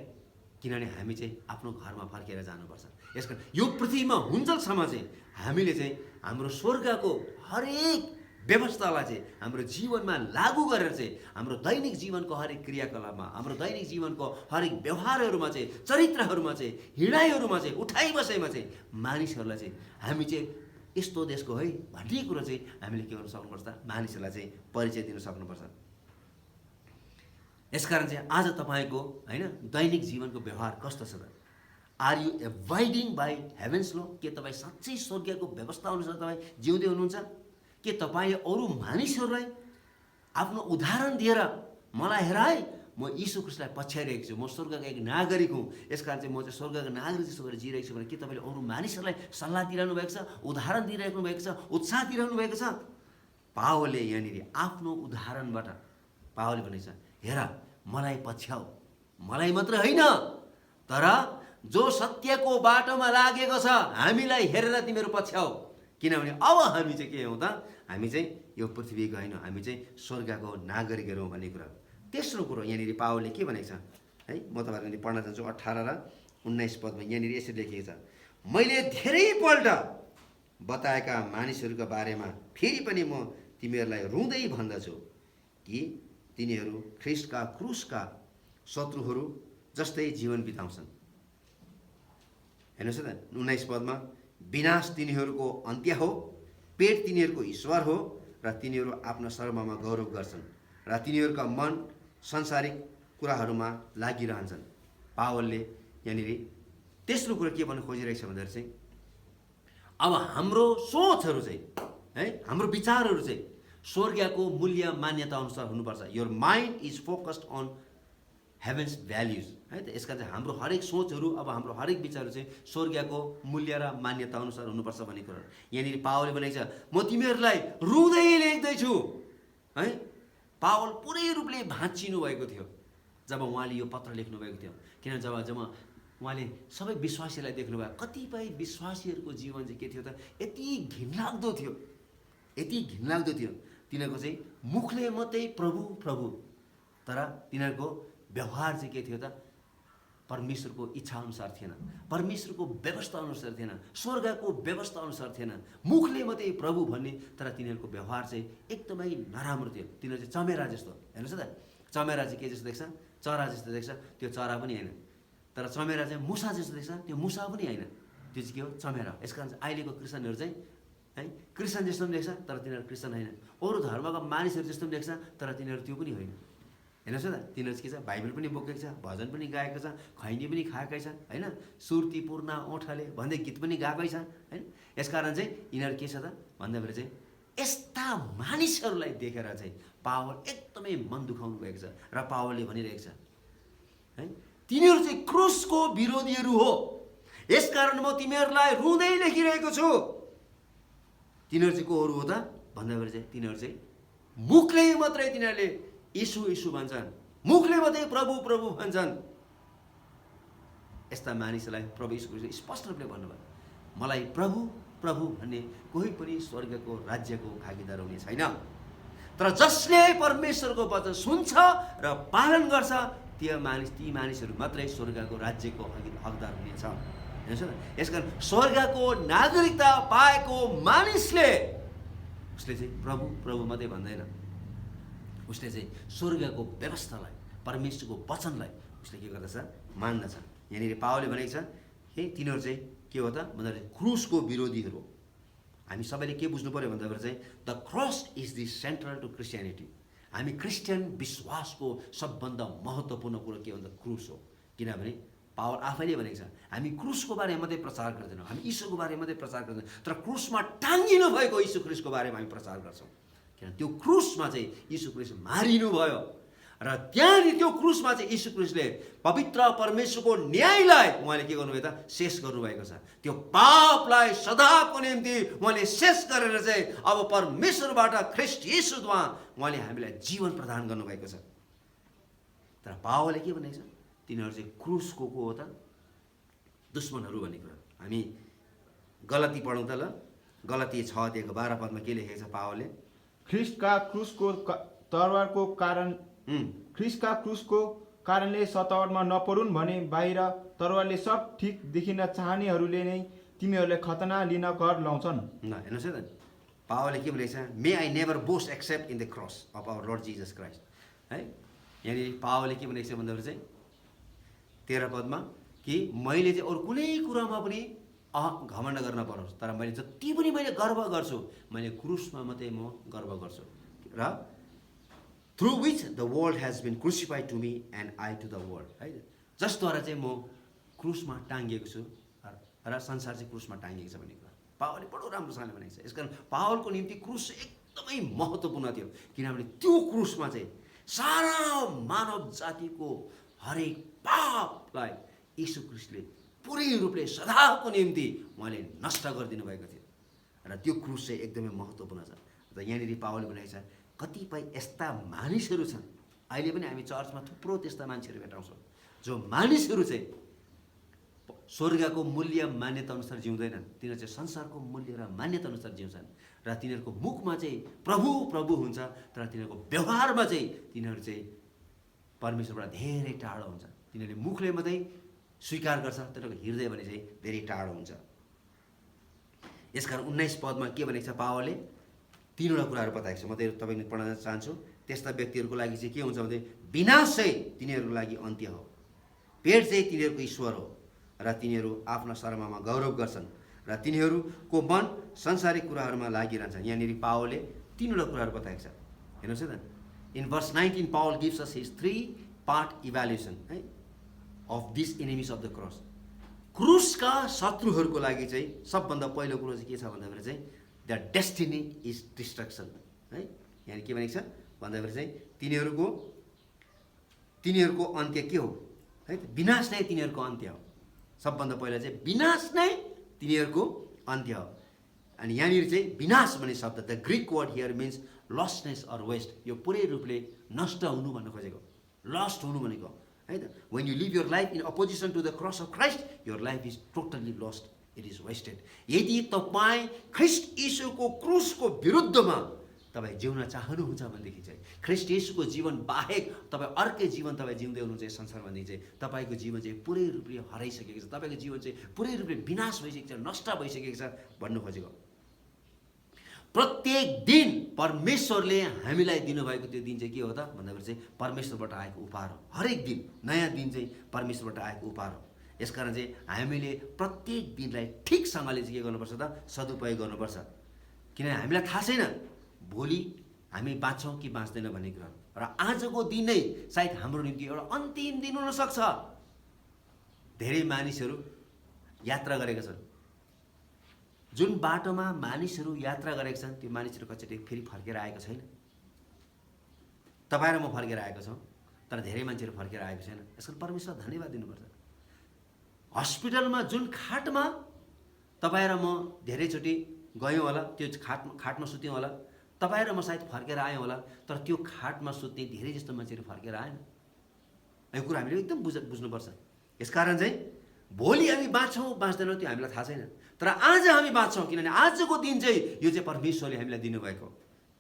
किनभने हामी चाहिँ आफ्नो घरमा फर्केर जानुपर्छ। यसकारण यो पृथ्वीमा हुन्जेलसम्म चाहिँ हामीले चाहिँ हाम्रो स्वर्गको हरेक व्यवस्थालाई चाहिँ हाम्रो जीवनमा लागू गरेर चाहिँ हाम्रो दैनिक जीवनको हरेक क्रियाकलापमा हाम्रो दैनिक जीवनको हरेक व्यवहारहरूमा चाहिँ चरित्रहरूमा चाहिँ हिँडाइहरूमा चाहिँ उठाइ बसाइमा चाहिँ मानिसहरूलाई चाहिँ हामी चाहिँ यस्तो देशको है भन्ने कुरो चाहिँ हामीले के गर्न सक्नुपर्छ त मानिसहरूलाई चाहिँ परिचय दिन सक्नुपर्छ। यसकारण चाहिँ आज तपाईँको होइन दैनिक जीवनको व्यवहार कस्तो छ त? Are you avoiding by heaven's law? के तपाईँ साँच्चै स्वर्गीयको व्यवस्था अनुसार तपाईँ जिउँदै हुनुहुन्छ? के तपाईँले अरू मानिसहरूलाई आफ्नो उदाहरण दिएर मलाई हेर है म यीशु ख्रीष्टलाई पछ्याइरहेको छु, म स्वर्गका एक नागरिक हुँ, यसकारण चाहिँ म चाहिँ स्वर्गका नागरिक जस्तो गरेर जिइरहेको छु भने के तपाईँले अरू मानिसहरूलाई सल्लाह दिइरहनु भएको छ, उदाहरण दिइरहनु भएको छ, उत्साह दिइरहनु भएको छ? पावलले यहाँनिर आफ्नो उदाहरणबाट पावलले भनेको छ हेर मलाई पछ्याऊ, मलाई मात्र होइन तर जो सत्यको बाटोमा लागेको छ हामीलाई हेरेर तिमीहरू पछ्याऊ। किनभने अब हामी चाहिँ के हौँ त? हामी चाहिँ यो पृथ्वीको होइन, हामी चाहिँ स्वर्गको नागरिकहरू हौँ भन्ने कुरा। तेस्रो कुरो यहाँनिर पावलले के भनेको छ है, म तपाईँहरूले पढ्न चाहन्छु 18 र 19 पदमा यहाँनिर यसरी लेखिएको छ, मैले धेरैपल्ट बताएका मानिसहरूका बारेमा फेरि पनि म तिमीहरूलाई रुँदै भन्दछु कि तिनीहरू ख्रीष्टका क्रुसका शत्रुहरू जस्तै जीवन बिताउँछन्। हेर्नुहोस् त 19 पदमा, विनाश तिनीहरूको अन्त्य हो, पेट तिनीहरूको ईश्वर हो र तिनीहरू आफ्नो शर्ममा गौरव गर्छन् र तिनीहरूका मन सांसारिक कुराहरूमा लागिरहन्छन्। पावलले यहाँनिर तेस्रो कुरा के भन्नु खोजिरहेको छ भन्दाखेरि चाहिँ अब हाम्रो सोचहरू चाहिँ है हाम्रो विचारहरू चाहिँ स्वर्गको मूल्य मान्यता अनुसार हुनुपर्छ। Your mind is focused on heaven's values है त। यसका चाहिँ हाम्रो हरेक सोचहरू अब हाम्रो हरेक विचारहरू चाहिँ स्वर्गको मूल्य र मान्यता अनुसार हुनुपर्छ भन्ने कुरा। यहाँनिर पावलले भनेको छ म तिमीहरूलाई रुँदै लेख्दैछु है। पावल पुरै रूपले भाँचिनु भएको थियो जब उहाँले यो पत्र लेख्नु भएको थियो, किनभने जब उहाँले सबै विश्वासीलाई देख्नुभयो, कतिपय विश्वासीहरूको जीवन चाहिँ के थियो त यति घिनलाग्दो थियो, यति घिनलाग्दो थियो। तिनीहरूको चाहिँ मुखले मात्रै प्रभु प्रभु, तर तिनीहरूको व्यवहार चाहिँ के थियो त परमेश्वरको इच्छा अनुसार थिएन, परमेश्वरको व्यवस्था अनुसार थिएन, स्वर्गको व्यवस्था अनुसार थिएन। मुखले मात्रै प्रभु भन्ने तर तिनीहरूको व्यवहार चाहिँ एकदमै नराम्रो थियो। तिनीहरू चाहिँ चमेरा जस्तो, हेर्नुहोस् त चमेरा चाहिँ के जस्तो देख्छ? चरा जस्तो देख्छ, त्यो चरा पनि होइन। तर चमेरा चाहिँ मुसा जस्तो देख्छ, त्यो मुसा पनि होइन, त्यो चाहिँ के हो? चमेरा। यसकारण चाहिँ अहिलेको क्रिस्चियनहरू चाहिँ है क्रिस्चियन जस्तो पनि देख्छ तर तिनीहरू क्रिस्चियन होइन, अरू धर्मका मानिसहरू जस्तो पनि देख्छ तर तिनीहरू त्यो पनि होइन। हेर्नुहोस् न तिनीहरू के छ? बाइबल पनि बोकेको छ, भजन पनि गाएको छ, खैनी पनि खाएकै छ होइन, सुर्ती पूर्णा ओठले भन्दै गीत पनि गाएकै छ होइन। यसकारण चाहिँ यिनीहरू के छ त भन्दाखेरि चाहिँ यस्ता मानिसहरूलाई देखेर चाहिँ पावल एकदमै मन दुखाउनु भएको छ र पावलले भनिरहेको छ है तिनीहरू चाहिँ क्रुसको विरोधीहरू हो, यसकारण म तिमीहरूलाई रुँदै लेखिरहेको छु। तिनीहरू चाहिँ कोहरू हो त भन्दाखेरि चाहिँ तिनीहरू चाहिँ मुखले मात्रै तिनीहरूले यीशु यीशु भन्छन्, मुखले मात्रै प्रभु प्रभु भन्छन्। यस्ता मानिसलाई प्रभु यीशुले स्पष्ट रूपले भन्नुभयो मलाई प्रभु प्रभु भन्ने कोही पनि स्वर्गको राज्यको भागीदार हुने छैन, तर जसले परमेश्वरको वचन सुन्छ र पालन गर्छ ती मानिसहरू मात्रै स्वर्गको राज्यको हकदार हुनेछ। हेर्नुहोस् न, यसकारण स्वर्गको नागरिकता पाएको मानिसले उसले चाहिँ प्रभु प्रभु मात्रै भन्दैन, उसले चाहिँ स्वर्गको व्यवस्थालाई परमेश्वरको वचनलाई उसले के गर्दछ? मान्दछ। यहाँनिर पावलले भनेको छ हे तिनीहरू चाहिँ के हो त भन्दाखेरि क्रुसको विरोधीहरू हो। हामी सबैले के बुझ्नु पऱ्यो भन्दाखेरि चाहिँ the cross is the central to Christianity. हामी क्रिस्चियन विश्वासको सबभन्दा महत्त्वपूर्ण कुरो के भन्छ? क्रुस हो। किनभने पावल आफैले भनेको छ हामी क्रुसको बारेमा मात्रै प्रचार गर्दैनौँ, हामी यीशुको बारेमा मात्रै प्रचार गर्दैनौँ, तर क्रुसमा टाङ्गिनु भएको यीशु ख्रीष्टको बारेमा हामी प्रचार गर्छौँ। किन त्यो क्रुसमा चाहिँ यीशु ख्रीष्ट मारिनु भयो र त्यहाँनिर त्यो क्रुसमा चाहिँ यीशु ख्रीष्टले पवित्र परमेश्वरको न्यायलाई उहाँले के गर्नुभयो त शेष गर्नुभएको छ। त्यो पापलाई सदाको निम्ति उहाँले शेष गरेर चाहिँ अब परमेश्वरबाट ख्रीष्ट यीशुद्वारा उहाँले हामीलाई जीवन प्रदान गर्नुभएको छ। तर पावलले के भनेको छ, तिनीहरू चाहिँ क्रुसको को हो त, दुश्मनहरू भन्ने कुरा। हामी गलती पढौँ त ल, गलती 6:12 के लेखेको छ पावलले, ख्रिस्टका क्रुसको तरवारको कारण ख्रिस्टका क्रुसको कारणले सतावटमा नपरुन् भने बाहिर तरवारले सब ठिक देखिन चाहनेहरूले नै तिमीहरूलाई खतना लिन कर लाउँछन्। ल हेर्नुहोस् है त, पावलले के भनेको छ, may I never boast except in the cross of our Lord Jesus Christ है। यहाँनिर पावलले के भनेको छ भन्दाखेरि चाहिँ 13 कि मैले चाहिँ अरू कुनै कुरामा पनि घमण्ड गर्न परोस्, तर मैले जति पनि मैले गर्व गर्छु, मैले क्रुसमा मात्रै म गर्व गर्छु। र through which the world has been crucified to me and I to the world है, जसद्वारा चाहिँ म क्रुसमा टाँगिएको छु र संसार चाहिँ क्रुसमा टाँगिएको छ भन्ने कुरा पावलले बडो राम्रोसँगले भनेको छ। यसकारण पावलको निम्ति क्रुस एकदमै महत्त्वपूर्ण थियो, किनभने त्यो क्रुसमा चाहिँ सारा मानव जातिको हरेक पापलाई यीशु ख्रीष्टले पुरै रूपले सदाको निम्ति उहाँले नष्ट गरिदिनु भएको थियो र त्यो क्रुस चाहिँ एकदमै महत्त्वपूर्ण छ। र यहाँनिर पावलले भनेको छ, कतिपय यस्ता मानिसहरू छन्, अहिले पनि हामी चर्चमा थुप्रो त्यस्ता मान्छेहरू भेटाउँछौँ जो मानिसहरू चाहिँ स्वर्गको मूल्य मान्यता अनुसार जिउँदैनन्, तिनीहरू चाहिँ संसारको मूल्य र मान्यता अनुसार जिउँछन् र तिनीहरूको मुखमा चाहिँ प्रभु प्रभु हुन्छ, तर तिनीहरूको व्यवहारमा चाहिँ तिनीहरू चाहिँ परमेश्वरबाट धेरै टाढो हुन्छ। तिनीहरूले मुखले मात्रै स्वीकार गर्छ, तिनीहरूको हृदय भने चाहिँ धेरै टाढो हुन्छ। यसकारण 19 के भनेको छ पावलले, 3वटा कुराहरू बताएको छ, म तपाईँले पढ्न चाहन्छु। त्यस्ता व्यक्तिहरूको लागि चाहिँ के हुन्छ भने विनाश चाहिँ तिनीहरूको लागि अन्त्य हो, पेट चाहिँ तिनीहरूको ईश्वर हो र तिनीहरू आफ्ना शर्ममा गौरव गर्छन् र तिनीहरूको मन संसारिक कुराहरूमा लागिरहन्छ। यहाँनिर पावलले 3वटा कुराहरू बताएको छ। हेर्नुहोस् है त, in verse 19 Paul gives us his 3-part evaluation है of this enemies of the cross. क्रुसका शत्रुहरूको लागि चाहिँ सबभन्दा पहिलो कुरो चाहिँ के छ भन्दाखेरि चाहिँ द डेस्टिनी इज डिस्ट्रक्सन है। यहाँ के भनेको छ भन्दाखेरि चाहिँ तिनीहरूको अन्त्य के हो है, विनाश नै तिनीहरूको अन्त्य हो। सबभन्दा पहिला चाहिँ विनाश नै तिनीहरूको अन्त्य हो। अनि यहाँनिर चाहिँ विनाश भन्ने शब्द, the Greek word here means lostness or waste, यो पुरै रूपले नष्ट हुनु भन्नु खोजेको, लस्ट हुनु भनेको है त। When you live your life in opposition to the cross of Christ, your life is totally lost, it is wasted. यदि तपाईँ ख्रीष्ट यीशुको क्रुसको विरुद्धमा तपाईँ जिउन चाहनुहुन्छ भनेदेखि चाहिँ ख्रीष्ट यीशुको जीवन बाहेक तपाईँ अर्कै जीवन तपाईँ जिउँदै हुनुहुन्छ यस संसारमा भनेदेखि चाहिँ तपाईँको जीवन चाहिँ पुरै रूपले हराइसकेको छ, तपाईँको जीवन चाहिँ पुरै रूपले विनाश भइसकेको छ, नष्ट भइसकेको छ भन्नु खोजेको। प्रत्येक दिन परमेश्वरले हामीलाई दिनुभएको त्यो दिन चाहिँ के हो त भन्दाखेरि चाहिँ परमेश्वरबाट आएको उपहार हो। हरेक दिन नयाँ दिन चाहिँ परमेश्वरबाट आएको उपहार हो। यसकारण चाहिँ हामीले प्रत्येक दिनलाई ठिकसँगले चाहिँ के गर्नुपर्छ त सदुपयोग गर्नुपर्छ, किनभने हामीलाई थाहा छैन भोलि हामी बाँच्छौँ कि बाँच्दैन भन्ने कुरा। र आजको दिन नै सायद हाम्रो निम्ति एउटा अन्तिम दिन हुनसक्छ। धेरै मानिसहरू यात्रा गरेका छन्, जुन बाटोमा मानिसहरू यात्रा गरेका छन् त्यो मानिसहरू कतिचोटि फेरि फर्केर आएको छैन। तपाईँ र म फर्केर आएको छौँ, तर धेरै मान्छेहरू फर्केर आएको छैन। यसको परमेश्वर धन्यवाद दिनुपर्छ। हस्पिटलमा जुन खाटमा तपाईँ र म धेरैचोटि गयौँ होला, त्यो खाटमा सुत्यौँ होला, तपाईँ र म सायद फर्केर आयौँ होला, तर त्यो खाटमा सुत्ने धेरै जस्तो मान्छेहरू फर्केर आएन। यो कुरा हामीले एकदम बुझ्नुपर्छ। यसकारण चाहिँ भोलि हामी बाँच्छौँ बाँच्दैनौँ त्यो हामीलाई थाहा छैन, तर आज हामी बाँच्छौँ, किनभने आजको दिन चाहिँ यो चाहिँ परमेश्वरले हामीलाई दिनुभएको,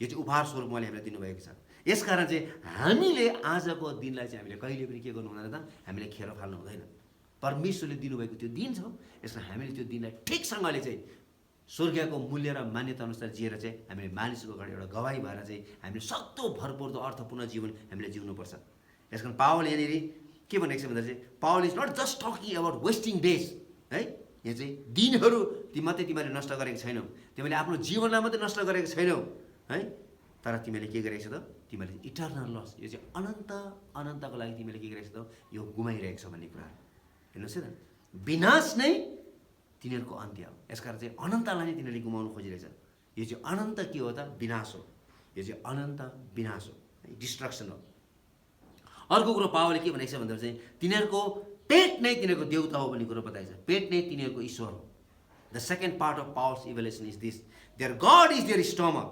यो चाहिँ उपहार स्वरूप उहाँले हामीलाई दिनुभएको छ। यसकारण चाहिँ हामीले आजको दिनलाई चाहिँ हामीले कहिले पनि के गर्नु हुँदैन त, हामीले खेर फाल्नु हुँदैन। परमेश्वरले दिनुभएको त्यो दिन छ, यसमा हामीले त्यो दिनलाई ठिकसँगले चाहिँ स्वर्गको मूल्य र मान्यता अनुसार जिएर चाहिँ हामीले मानिसको अगाडि एउटा गवाही भएर चाहिँ हामीले सक्दो भरपर्दो अर्थपूर्ण जीवन हामीले जिउनुपर्छ। यसकारण पावल यहाँनिर के भनेको छ भन्दा चाहिँ पावल is not just talking about wasting days है। यहाँ चाहिँ दिनहरू मात्रै तिमीले नष्ट गरेको छैनौ, तिमीले आफ्नो जीवनलाई मात्रै नष्ट गरेको छैनौ है, तर तिमीले के गरेको छ त, तिमीले इटर्नल लस, यो चाहिँ अनन्तको लागि तिमीले के गरेको छ त, यो गुमाइरहेको छ भन्ने कुरा हेर्नुहोस् है त। विनाश नै तिनीहरूको अन्त्य हो। यसकारण चाहिँ अनन्तलाई नै तिनीहरूले गुमाउनु खोजिरहेछ। यो चाहिँ अनन्त के हो त, विनाश हो। यो चाहिँ अनन्त विनाश हो, डिस्ट्रक्सन हो। अर्को कुरो पावलले के भनेको छ भन्दा चाहिँ तिनीहरूको पेट नै तिनीहरूको देवता हो भन्ने कुरो बताइन्छ। पेट नै तिनीहरूको ईश्वर हो। The second part of Paul's evaluation is this, their god is their stomach.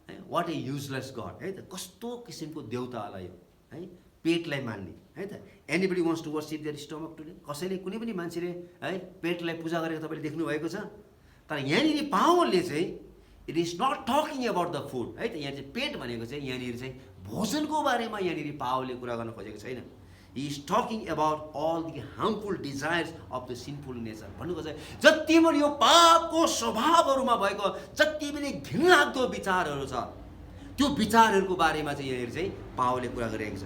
है, वाट ए युजलेस गड, है त, कस्तो किसिमको देवता होला यो, है, पेटलाई मान्ने, है त। Anybody wants to worship their stomach today? कसैले, कुनै पनि मान्छेले, है, पेटलाई पूजा गरेको तपाईँले देख्नुभएको छ? तर यहाँनिर पावलले चाहिँ it is not talking about the food, है त। यहाँ चाहिँ पेट भनेको चाहिँ यहाँनिर चाहिँ भोजनको बारेमा यहाँनिर पावलले कुरा गर्न खोजेको छैन। He is talking about all the harmful desires of the sinful nature. भन्नुको चाहिँ जति पनि यो पापको स्वभावहरूमा भएको जति पनि घिनलाग्दो विचारहरू छ, त्यो विचारहरूको बारेमा चाहिँ यहाँनिर चाहिँ पावलले कुरा गरिरहेको छ।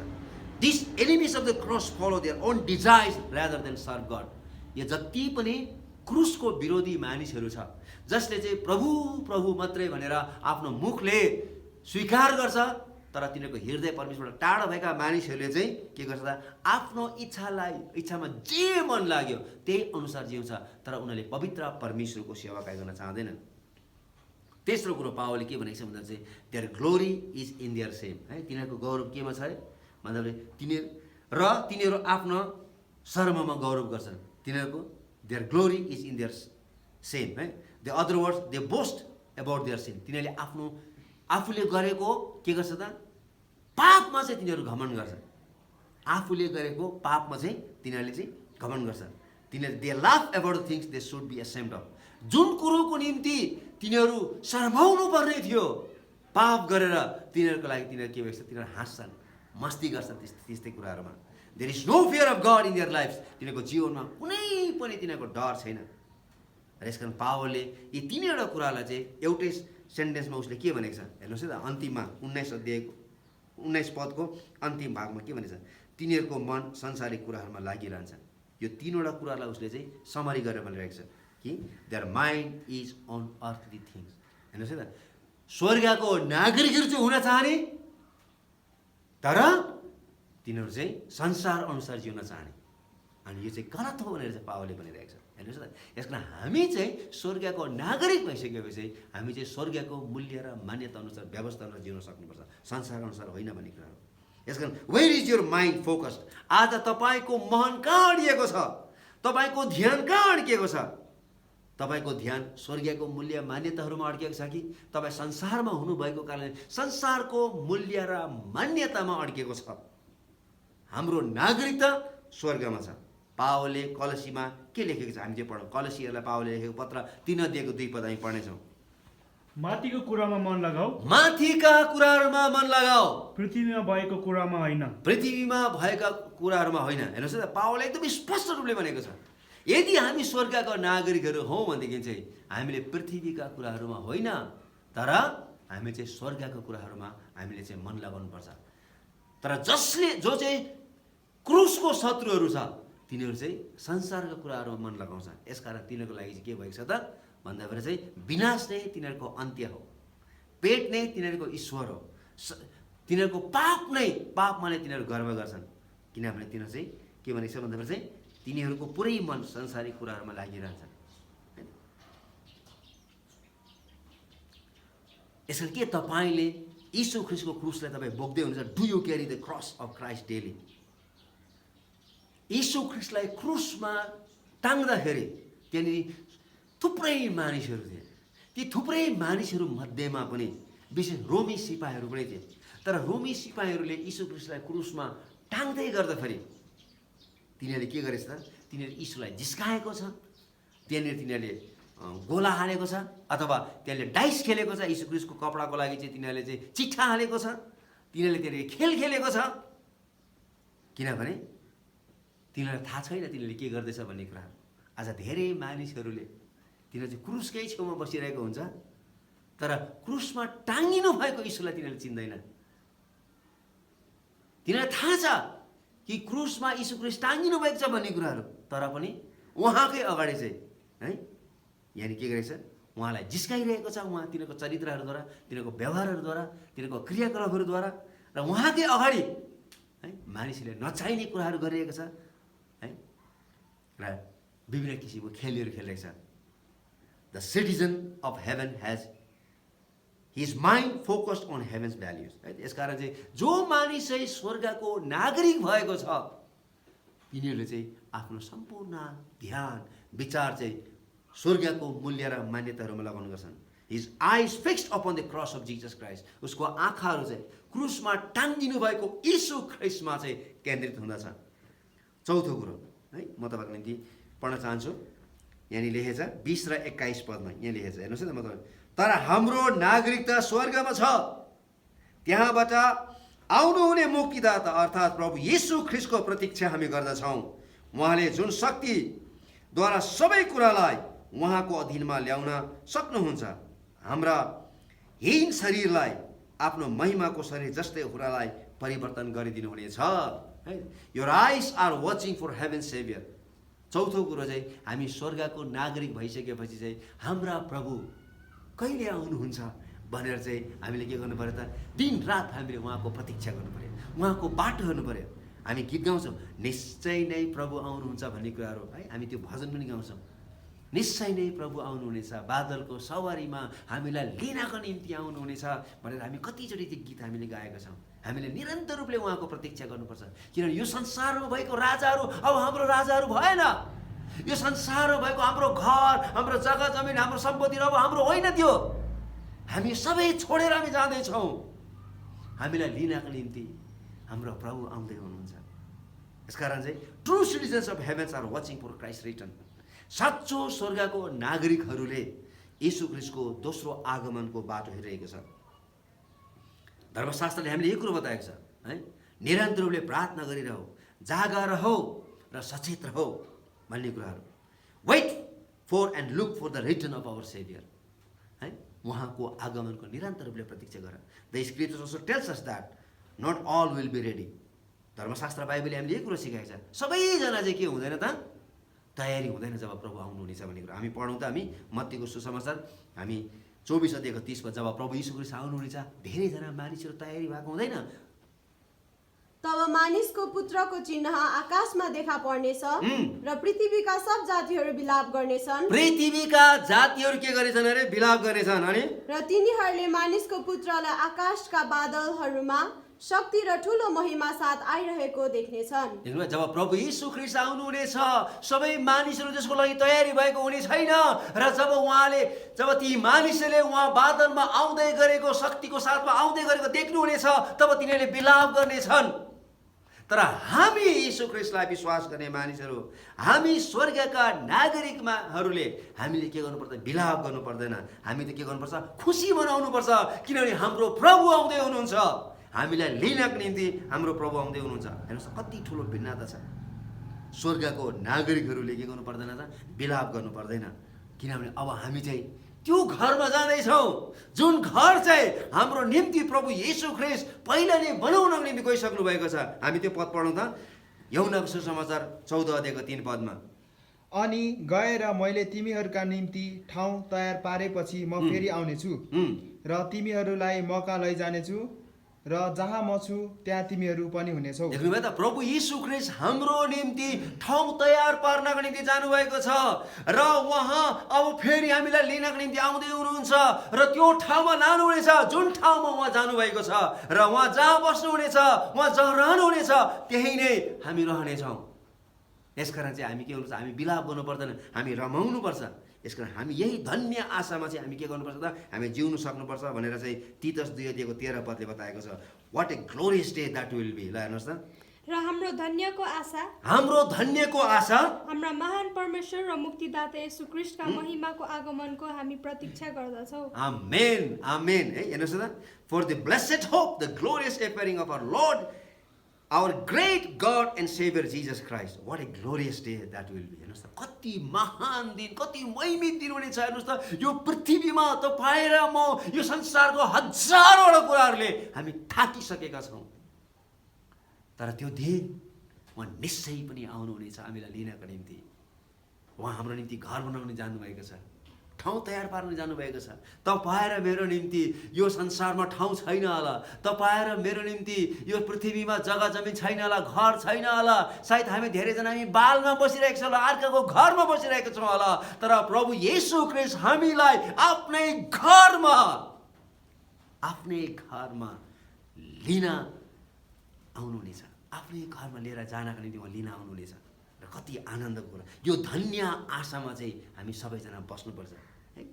This enemies of the cross follow their own desires rather than serve God. यो जति पनि क्रुसको विरोधी मानिसहरू छ, जसले चाहिँ प्रभु प्रभु मात्रै भनेर आफ्नो मुखले स्वीकार गर्छ, तर तिनीहरूको हृदय परमेश्वरबाट टाढा भएका मानिसहरूले चाहिँ के गर्छ त, आफ्नो इच्छामा जे मन लाग्यो त्यही अनुसार जिउँछ, तर उनीहरूले पवित्र परमेश्वरको सेवाकाई गर्न चाहँदैनन्। तेस्रो कुरो पावलले के भनेको छ भन्दा चाहिँ there glory is in their shame, है। तिनीहरूको गौरव केमा छ अरे भन्दाखेरि तिनीहरू आफ्नो शर्ममा गौरव गर्छन्। तिनीहरूको their glory is in their shame, है। The other words they boast about their sin. तिनीहरूले आफूले गरेको के गर्छ त, पापमा चाहिँ तिनीहरू घमण्ड गर्छन्। आफूले गरेको पापमा चाहिँ तिनीहरूले चाहिँ घमण्ड गर्छन्। तिनीहरू they laugh about the things they should be ashamed of. जुन कुरोको निम्ति तिनीहरू शर्माउनु पर्ने थियो पाप गरेर, तिनीहरूको लागि तिनीहरू के भन्छ, तिनीहरू हाँस्छन्, मस्ती गर्छन् त्यस्तै कुराहरूमा। There is no fear of God in their life. तिनीहरूको जीवनमा कुनै पनि तिनीहरूको डर छैन। र यसकारण पावलले यी तिनवटा कुरालाई चाहिँ एउटै सेन्टेन्समा उसले के भनेको छ हेर्नुहोस् है त। अन्तिममा 19 अध्यायको 19 पदको अन्तिम भागमा के भनेको छ, तिनीहरूको मन संसारिक कुराहरूमा लागिरहन्छ। यो तीनवटा कुरालाई उसले चाहिँ समरी गरेर भनिरहेको छ कि their mind is on earthly things. हेर्नुहोस् है त, स्वर्गको नागरिकहरू चाहिँ हुन चाहने, तर तिनीहरू चाहिँ संसार अनुसार जिउन चाहने। अनि यो चाहिँ गलत हो भनेर चाहिँ पावलले भनिरहेको छ। हेर्नुहोस् न, यसको हामी चाहिँ स्वर्गको नागरिक भइसकेपछि हामी चाहिँ स्वर्गको मूल्य र मान्यता अनुसार व्यवस्था अनुसार जिउन सक्नुपर्छ, संसार अनुसार होइन भन्ने कुरा हो। यसकारण where is your mind focused? आज तपाईँको मन कहाँ अडिएको छ? तपाईँको ध्यान कहाँ अड्किएको छ? तपाईँको ध्यान स्वर्गको मूल्य मान्यताहरूमा अड्किएको छ कि तपाईँ संसारमा हुनुभएको कारणले संसारको मूल्य र मान्यतामा अड्किएको छ? हाम्रो नागरिकता स्वर्गमा छ। पावलले कलसीमा के लेखेको छ हामी चाहिँ पढौँ। कलसीहरूलाई पावलले लेखेको पत्र 3 अध्यायको 2 पद हामी पढ्नेछौँ। माथिको कुरामा मन लगाऊ, माथिका कुराहरूमा मन लगाऊ, पृथ्वीमा भएको कुरामा होइन। पृथ्वीमा भएका कुराहरूमा होइन। हेर्नुहोस् न, पावलले एकदम स्पष्ट रूपले भनेको छ, यदि हामी स्वर्गका नागरिकहरू हौँ भनेदेखि चाहिँ हामीले पृथ्वीका कुराहरूमा होइन, तर हामी चाहिँ स्वर्गका कुराहरूमा हामीले चाहिँ मन लगाउनुपर्छ। तर जो चाहिँ क्रुसको शत्रुहरू छ तिनीहरू चाहिँ संसारका कुराहरूमा मन लगाउँछ। यसकारण तिनीहरूको लागि चाहिँ के भएको छ त भन्दाखेरि चाहिँ विनाश नै तिनीहरूको अन्त्य हो, पेट नै तिनीहरूको ईश्वर हो, तिनीहरूको पापमा नै तिनीहरू गर्व गर्छन्। किनभने तिनीहरू चाहिँ के भनेको छ भन्दाखेरि चाहिँ तिनीहरूको पुरै मन संसारिक कुराहरूमा लागिरहन्छन्। यसरी के तपाईँले यीशु ख्रीष्टको क्रुसलाई तपाईँ बोक्दै हुनुहुन्छ? Do you carry the cross of Christ daily? यीशु ख्रीष्टलाई क्रुसमा टाङ्दाखेरि त्यहाँनिर थुप्रै मानिसहरू थिए। ती थुप्रै मानिसहरू मध्येमा पनि विशेष रोमी सिपाहीहरू पनि थिए। तर रोमी सिपाहीहरूले यीशु ख्रीष्टलाई क्रुसमा टाङ्दै गर्दाखेरि तिनीहरूले के गरेछ त, तिनीहरूले यीशुलाई जिस्काएको छ, त्यहाँनिर तिनीहरूले गोला हालेको छ, अथवा त्यहाँनिर डाइस खेलेको छ। यीशु ख्रीष्टको कपडाको लागि चाहिँ तिनीहरूले चाहिँ चिट्ठा हालेको छ, तिनीहरूले त्यहाँनिर खेल खेलेको छ। किनभने तिनीहरूलाई थाहा छैन तिनीहरूले के गर्दैछ भन्ने कुरा। आज धेरै मानिसहरूले तिनीहरू चाहिँ क्रुसकै छेउमा बसिरहेको हुन्छ, तर क्रुसमा टाङ्गिनु भएको यीशुलाई तिनीहरूले चिन्दैन। तिनीहरूलाई थाहा छ कि क्रुसमा यीशु ख्रीष्ट टाङ्गिनु भएको छ भन्ने कुराहरू, तर पनि उहाँकै अगाडि चाहिँ है यानि के गरेछ, उहाँलाई जिस्काइरहेको छ। उहाँ तिनीहरूको चरित्रहरूद्वारा, तिनीहरूको व्यवहारहरूद्वारा, तिनीहरूको क्रियाकलापहरूद्वारा र उहाँकै अगाडि है मानिसहरूले नचाहिने कुराहरू गरिरहेको छ है, र विभिन्न किसिमको खेलहरू खेलिरहेको छ। The citizen of heaven has his mind focused on heaven's values है। यसकारण चाहिँ जो मानिस चाहिँ स्वर्गको नागरिक भएको छ यिनीहरूले चाहिँ आफ्नो सम्पूर्ण ध्यान विचार चाहिँ स्वर्गको मूल्य र मान्यताहरूमा लगाउने गर्छन्। हिज आइज fixed upon the cross of Jesus Christ, उसको आँखाहरू चाहिँ क्रुसमा टाङ्गिनु भएको यीशु ख्रिस्टमा चाहिँ केन्द्रित हुँदछ। चौथो कुरो है म तपाईँको निम्ति पढ्न चाहन्छु। यहाँनिर लेखेछ 20 र 21 पदमा यहाँ लेखेछ, हेर्नुहोस् न। म तपाईँ तर हाम्रो नागरिकता स्वर्गमा छ, त्यहाँबाट आउनुहुने मुक्तिदाता अर्थात् प्रभु येशू ख्रिस्टको प्रतीक्षा हामी गर्दछौँ। उहाँले जुन शक्तिद्वारा सबै कुरालाई उहाँको अधीनमा ल्याउन सक्नुहुन्छ। हाम्रा हीन शरीरलाई आफ्नो महिमाको शरीर जस्तै हुरालाई परिवर्तन गरिदिनुहुनेछ है। Your eyes are watching for heaven saviour. चौथो कुरो चाहिँ हामी स्वर्गको नागरिक भइसकेपछि चाहिँ हाम्रा प्रभु कहिले आउनुहुन्छ भनेर चाहिँ हामीले के गर्नु पर्यो त? दिन रात हामीले उहाँको प्रतीक्षा गर्नु पर्यो, उहाँको बाटो हेर्नु पर्यो। हामी गीत गाउँछौँ निश्चय नै प्रभु आउनुहुन्छ भन्ने कुराहरू है। हामी त्यो भजन पनि गाउँछौँ, निश्चय नै प्रभु आउनुहुनेछ, बादलको सवारीमा हामीलाई लिनको निम्ति आउनुहुनेछ भनेर हामी कतिचोटि त्यो गीत हामीले गाएका छौँ। हामीले निरन्तर रूपले उहाँको प्रतीक्षा गर्नुपर्छ, किनभने यो संसारमा भएको राजाहरू अब हाम्रो राजाहरू भएन। यो संसारमा भएको हाम्रो घर, हाम्रो जग्गा जमिन, हाम्रो सम्पत्ति अब हाम्रो होइन। त्यो हामी सबै छोडेर हामी जाँदैछौँ। हामीलाई लिनको निम्ति हाम्रो प्रभु आउँदै हुनुहुन्छ। यसकारण चाहिँ true citizens of heavens are watching for Christ return. साँचो स्वर्गको नागरिकहरूले येशू ख्रिस्टको दोस्रो आगमनको बाटो हेरिरहेको छ। धर्मशास्त्रले हामीले यो कुरो बताएको छ है, निरन्तर रूपले प्रार्थना गरिरहौ, जागा रहौ र सचेत रहौ भन्ने कुराहरू। Wait for and look for the return of our saviour है। उहाँको आगमनको निरन्तर रूपले प्रतीक्षा गर। The scriptures also tells us that not all will be ready. धर्मशास्त्र बाइबलले हामीले यही कुरो सिकाएको छ, सबैजना चाहिँ के हुँदैन त? तयारी हुँदैन जब प्रभु आउनुहुनेछ भन्ने कुरा। हामी पढौँ त हामी मत्तीको सुसमाचार हामी 24 अध्यायको 30 जब प्रभु यीशु ख्रिस्ट आउनुहुनेछ धेरैजना मानिसहरू तयारी भएको हुँदैन। तब मानिसको पुत्रको चिन्ह आकाशमा देखा पर्नेछ र पृथ्वीका सब जातिहरू विलाप गर्नेछन्। पृथ्वीका जातिहरू के गरेछन् अरे? विलाप गर्नेछन्। अनि र तिनीहरूले मानिसको पुत्रलाई आकाशका बादलहरूमा शक्ति र ठुलो महिमा साथ आइरहेको देख्नेछन्। जब प्रभु यीशु ख्रिस्ट आउनुहुनेछ सबै मानिसहरू जसको लागि तयारी भएको हुने छैन र जब ती मानिसहरूले उहाँ बादलमा आउँदै गरेको शक्तिको साथमा आउँदै गरेको देख्नुहुनेछ तब तिनीहरूले विलाप गर्नेछन्। तर हामी यीशु ख्रिस्टलाई विश्वास गर्ने मानिसहरू, हामी स्वर्गका नागरिकहरूले हामीले के गर्नुपर्छ? विलाप गर्नु पर्दैन। हामी त के गर्नुपर्छ? खुसी मनाउनुपर्छ, किनभने हाम्रो प्रभु आउँदै हुनुहुन्छ। हामीलाई लिनको निम्ति हाम्रो प्रभु आउँदै हुनुहुन्छ। हेर्नुहोस् कति ठुलो भिन्नता छ। स्वर्गको नागरिकहरूले के गर्नु पर्दैन त? विलाप गर्नु पर्दैन, किनभने अब हामी चाहिँ त्यो घरमा जाँदैछौँ जुन घर चाहिँ हाम्रो निम्ति प्रभु येशू ख्रिस्ट पहिला नै बनाउनको निम्ति गइसक्नु भएको छ। हामी त्यो पद पढौँ त, यूहन्नाको सुसमाचार 14 अध्यायको 3 पदमा। अनि गएर मैले तिमीहरूका निम्ति ठाउँ तयार पारेपछि म फेरि आउनेछु र तिमीहरूलाई मका लैजानेछु र जहाँ म छु त्यहाँ तिमीहरू पनि हुनेछौ। देख्नुभयो त? प्रभु यीशु ख्रिस्ट हाम्रो निम्ति ठाउँ तयार पार्नको निम्ति जानुभएको छ र उहाँ अब फेरि हामीलाई लिनको निम्ति आउँदै हुनुहुन्छ र त्यो ठाउँमा लानुहुनेछ जुन ठाउँमा उहाँ जानुभएको छ र उहाँ जहाँ बस्नुहुनेछ, उहाँ जहाँ रहनुहुनेछ त्यही नै हामी रहनेछौँ। यसकारण चाहिँ हामी के गर्नुपर्छ? हामी विलाप गर्नु पर्दैन, हामी रमाउनुपर्छ। यसकारण हामी यही धन्य आशामा चाहिँ हामी के गर्नुपर्छ त? हामी जिउनु सक्नुपर्छ भनेर चाहिँ तीतस 2 अध्यायको 13 पदले बताएको छ। What a glorious day that will be. ल हेर्नुहोस् त, र हाम्रो धन्यको आशा, हाम्रो धन्यको आशा हाम्रा महान परमेश्वर र मुक्तिदाता येशू ख्रिस्टका महिमाको आगमनको हामी प्रतीक्षा गर्दछौँ। आमेन आमेन है। हेर्नुहोस् त, for the blessed hope the glorious appearing of our Lord our great God and Savior Jesus Christ. What a glorious day that will be. हेर्नुहोस् त कति महान दिन, कति महिमित दिन हुनेछ। हेर्नुहोस् त यो पृथ्वीमा तपाईँ र म यो संसारको हजारौँवटा कुराहरूले हामी थाकिसकेका छौँ, तर त्यो दिन उहाँ निश्चय पनि आउनुहुनेछ हामीलाई लिनको निम्ति। उहाँ हाम्रो निम्ति घर बनाउन जानुभएको छ, ठाउँ तयार पार्न जानुभएको छ। तपाईँ र मेरो निम्ति यो संसारमा ठाउँ छैन होला, तपाईँ र मेरो निम्ति यो पृथ्वीमा जग्गा जमिन छैन होला, घर छैन होला। सायद हामी धेरैजना हामी बालमा बसिरहेको छौँ होला, अर्काको घरमा बसिरहेको छौँ होला, तर प्रभु येशू ख्रिस्ट हामीलाई आफ्नै घरमा आफ्नै घरमा लिन आउनुहुनेछ, आफ्नै घरमा लिएर जानका निम्ति उहाँ लिन आउनुहुनेछ। र कति आनन्दको कुरा, यो धन्य आशामा चाहिँ हामी सबैजना बस्नुपर्छ है।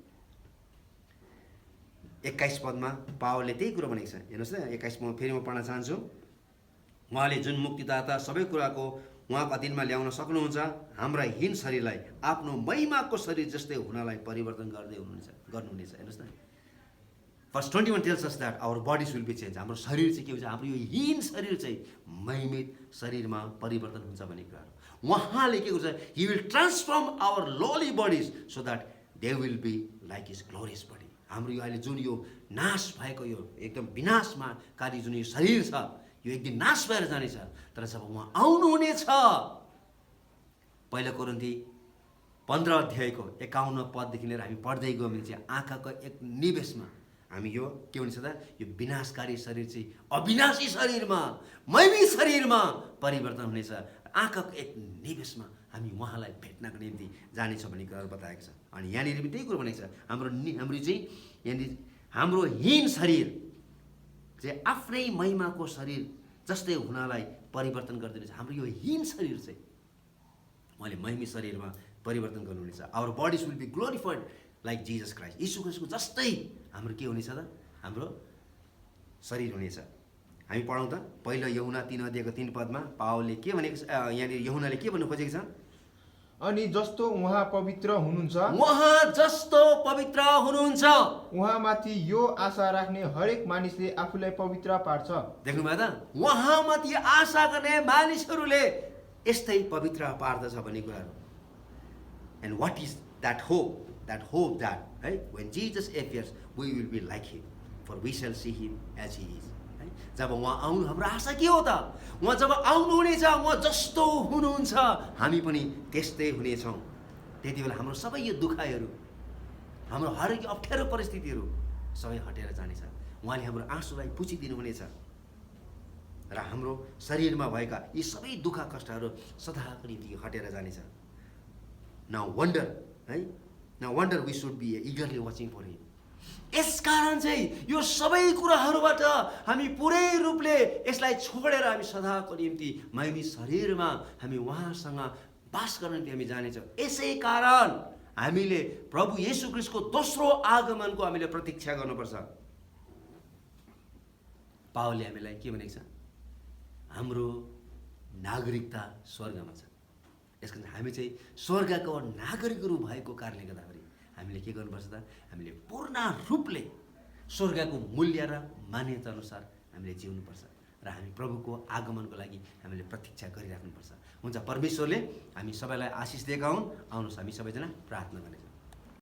21 पदमा पावलले त्यही कुरो भनेको छ। हेर्नुहोस् न, 21 पदमा फेरि म पढ्न चाहन्छु। उहाँले जुन मुक्तिदाता सबै कुराको उहाँको अधीनमा ल्याउन सक्नुहुन्छ, हाम्रा हीन शरीरलाई आफ्नो महिमाको शरीर जस्तै हुनलाई परिवर्तन गर्नुहुनेछ। हेर्नुहोस् न, Verse 21 tells us that our bodies will be changed. हाम्रो शरीर चाहिँ के हुन्छ, हाम्रो यो हीन शरीर चाहिँ महिमित शरीरमा परिवर्तन हुन्छ भन्ने कुरा हो। उहाँले के गर्छ, he will transform our lowly bodies so that they will be like his glorious body. हाम्रो यो अहिले जुन यो नाश भएको यो एकदम विनाशकारी जुन यो शरीर छ, यो एक दिन नाश भएर जानेछ। तर जब उहाँ आउनुहुनेछ, पहिलो कोरिन्थी 15 अध्यायको 51 पददेखि लिएर हामी पढ्दै गयौँ भने चाहिँ आँखाको एक निवेशमा हामी यो के हुन्छ त, यो विनाशकारी शरीर चाहिँ अविनाशी शरीरमा, महिमी शरीरमा परिवर्तन हुनेछ। आँखाको एक निवेशमा हामी उहाँलाई भेट्नको निम्ति जानेछौँ भन्ने कुराहरू बताएको छ। अनि यहाँनिर पनि त्यही कुरो भनेको छ, हाम्रो चाहिँ यहाँनिर हाम्रो हीन शरीर चाहिँ आफ्नै महिमाको शरीर जस्तै हुनलाई परिवर्तन गरिदिनेछ। हाम्रो यो हीन शरीर चाहिँ उहाँले महिमी शरीरमा परिवर्तन गर्नुहुनेछ। Our bodies will be glorified like Jesus Christ. यीशु ख्रीष्टको जस्तै हाम्रो के हुनेछ त, हाम्रो शरीर हुनेछ। हामी पढौँ त, पहिलो यूहन्ना 3 अध्यायको 3 पदमा पावलले के भनेको छ, यहाँनिर यूहन्नाले के भन्नु खोजेको छ, अनि जस्तो उहाँ पवित्र हुनुहुन्छ, उहाँ जस्तो पवित्र हुनुहुन्छ, उहाँमाथि यो आशा राख्ने हरेक मानिसले आफूलाई पवित्र पार्छ। देख्नुभयो त, उहाँमाथि आशा गर्ने मानिसहरूले यस्तै पवित्र पार्दछ भन्ने कुराहरू। And what is that hope? That hope that, right, when Jesus appears, we will be like him, for we shall see him as he is. Right? जब उहाँ आउनु, हाम्रो आशा के हो त, उहाँ जब आउनुहुनेछ, उहाँ जस्तो हुनुहुन्छ, हामी पनि त्यस्तै हुनेछौँ। त्यति बेला हाम्रो सबै यो दुखाइहरू, हाम्रो हरेक अप्ठ्यारो परिस्थितिहरू सबै हटेर जानेछ। उहाँले हाम्रो आँसुलाई पुछिदिनु हुनेछ र हाम्रो शरीरमा भएका यी सबै दुःख कष्टहरू सदाको निम्ति हटेर जानेछ। Now wonder we should be eagerly watching for him. यस कारण चाहिँ यो सबै कुराहरूबाट हामी पुरै रूपले यसलाई छोडेर हामी सदाको निम्ति महिमी शरीरमा हामी उहाँसँग बास गर्ने निम्ति हामी जानेछौँ। यसै कारण हामीले प्रभु येशू ख्रीष्टको दोस्रो आगमनको हामीले प्रतीक्षा गर्नुपर्छ। पावलले हामीलाई के भनेको छ, हाम्रो नागरिकता स्वर्गमा छ। यसको हामी चाहिँ स्वर्गको नागरिकहरू भएको कारणले गर्दाखेरि हामीले के गर्नुपर्छ त, हामीले पूर्ण रूपले स्वर्गको मूल्य र मान्यता अनुसार हामीले जिउनुपर्छ र हामी प्रभुको आगमनको लागि हामीले प्रतीक्षा गरिराख्नुपर्छ। हुन्छ, परमेश्वरले हामी सबैलाई आशिष दिएका हुन्। आउनुहोस् हामी सबैजना प्रार्थना गर्ने।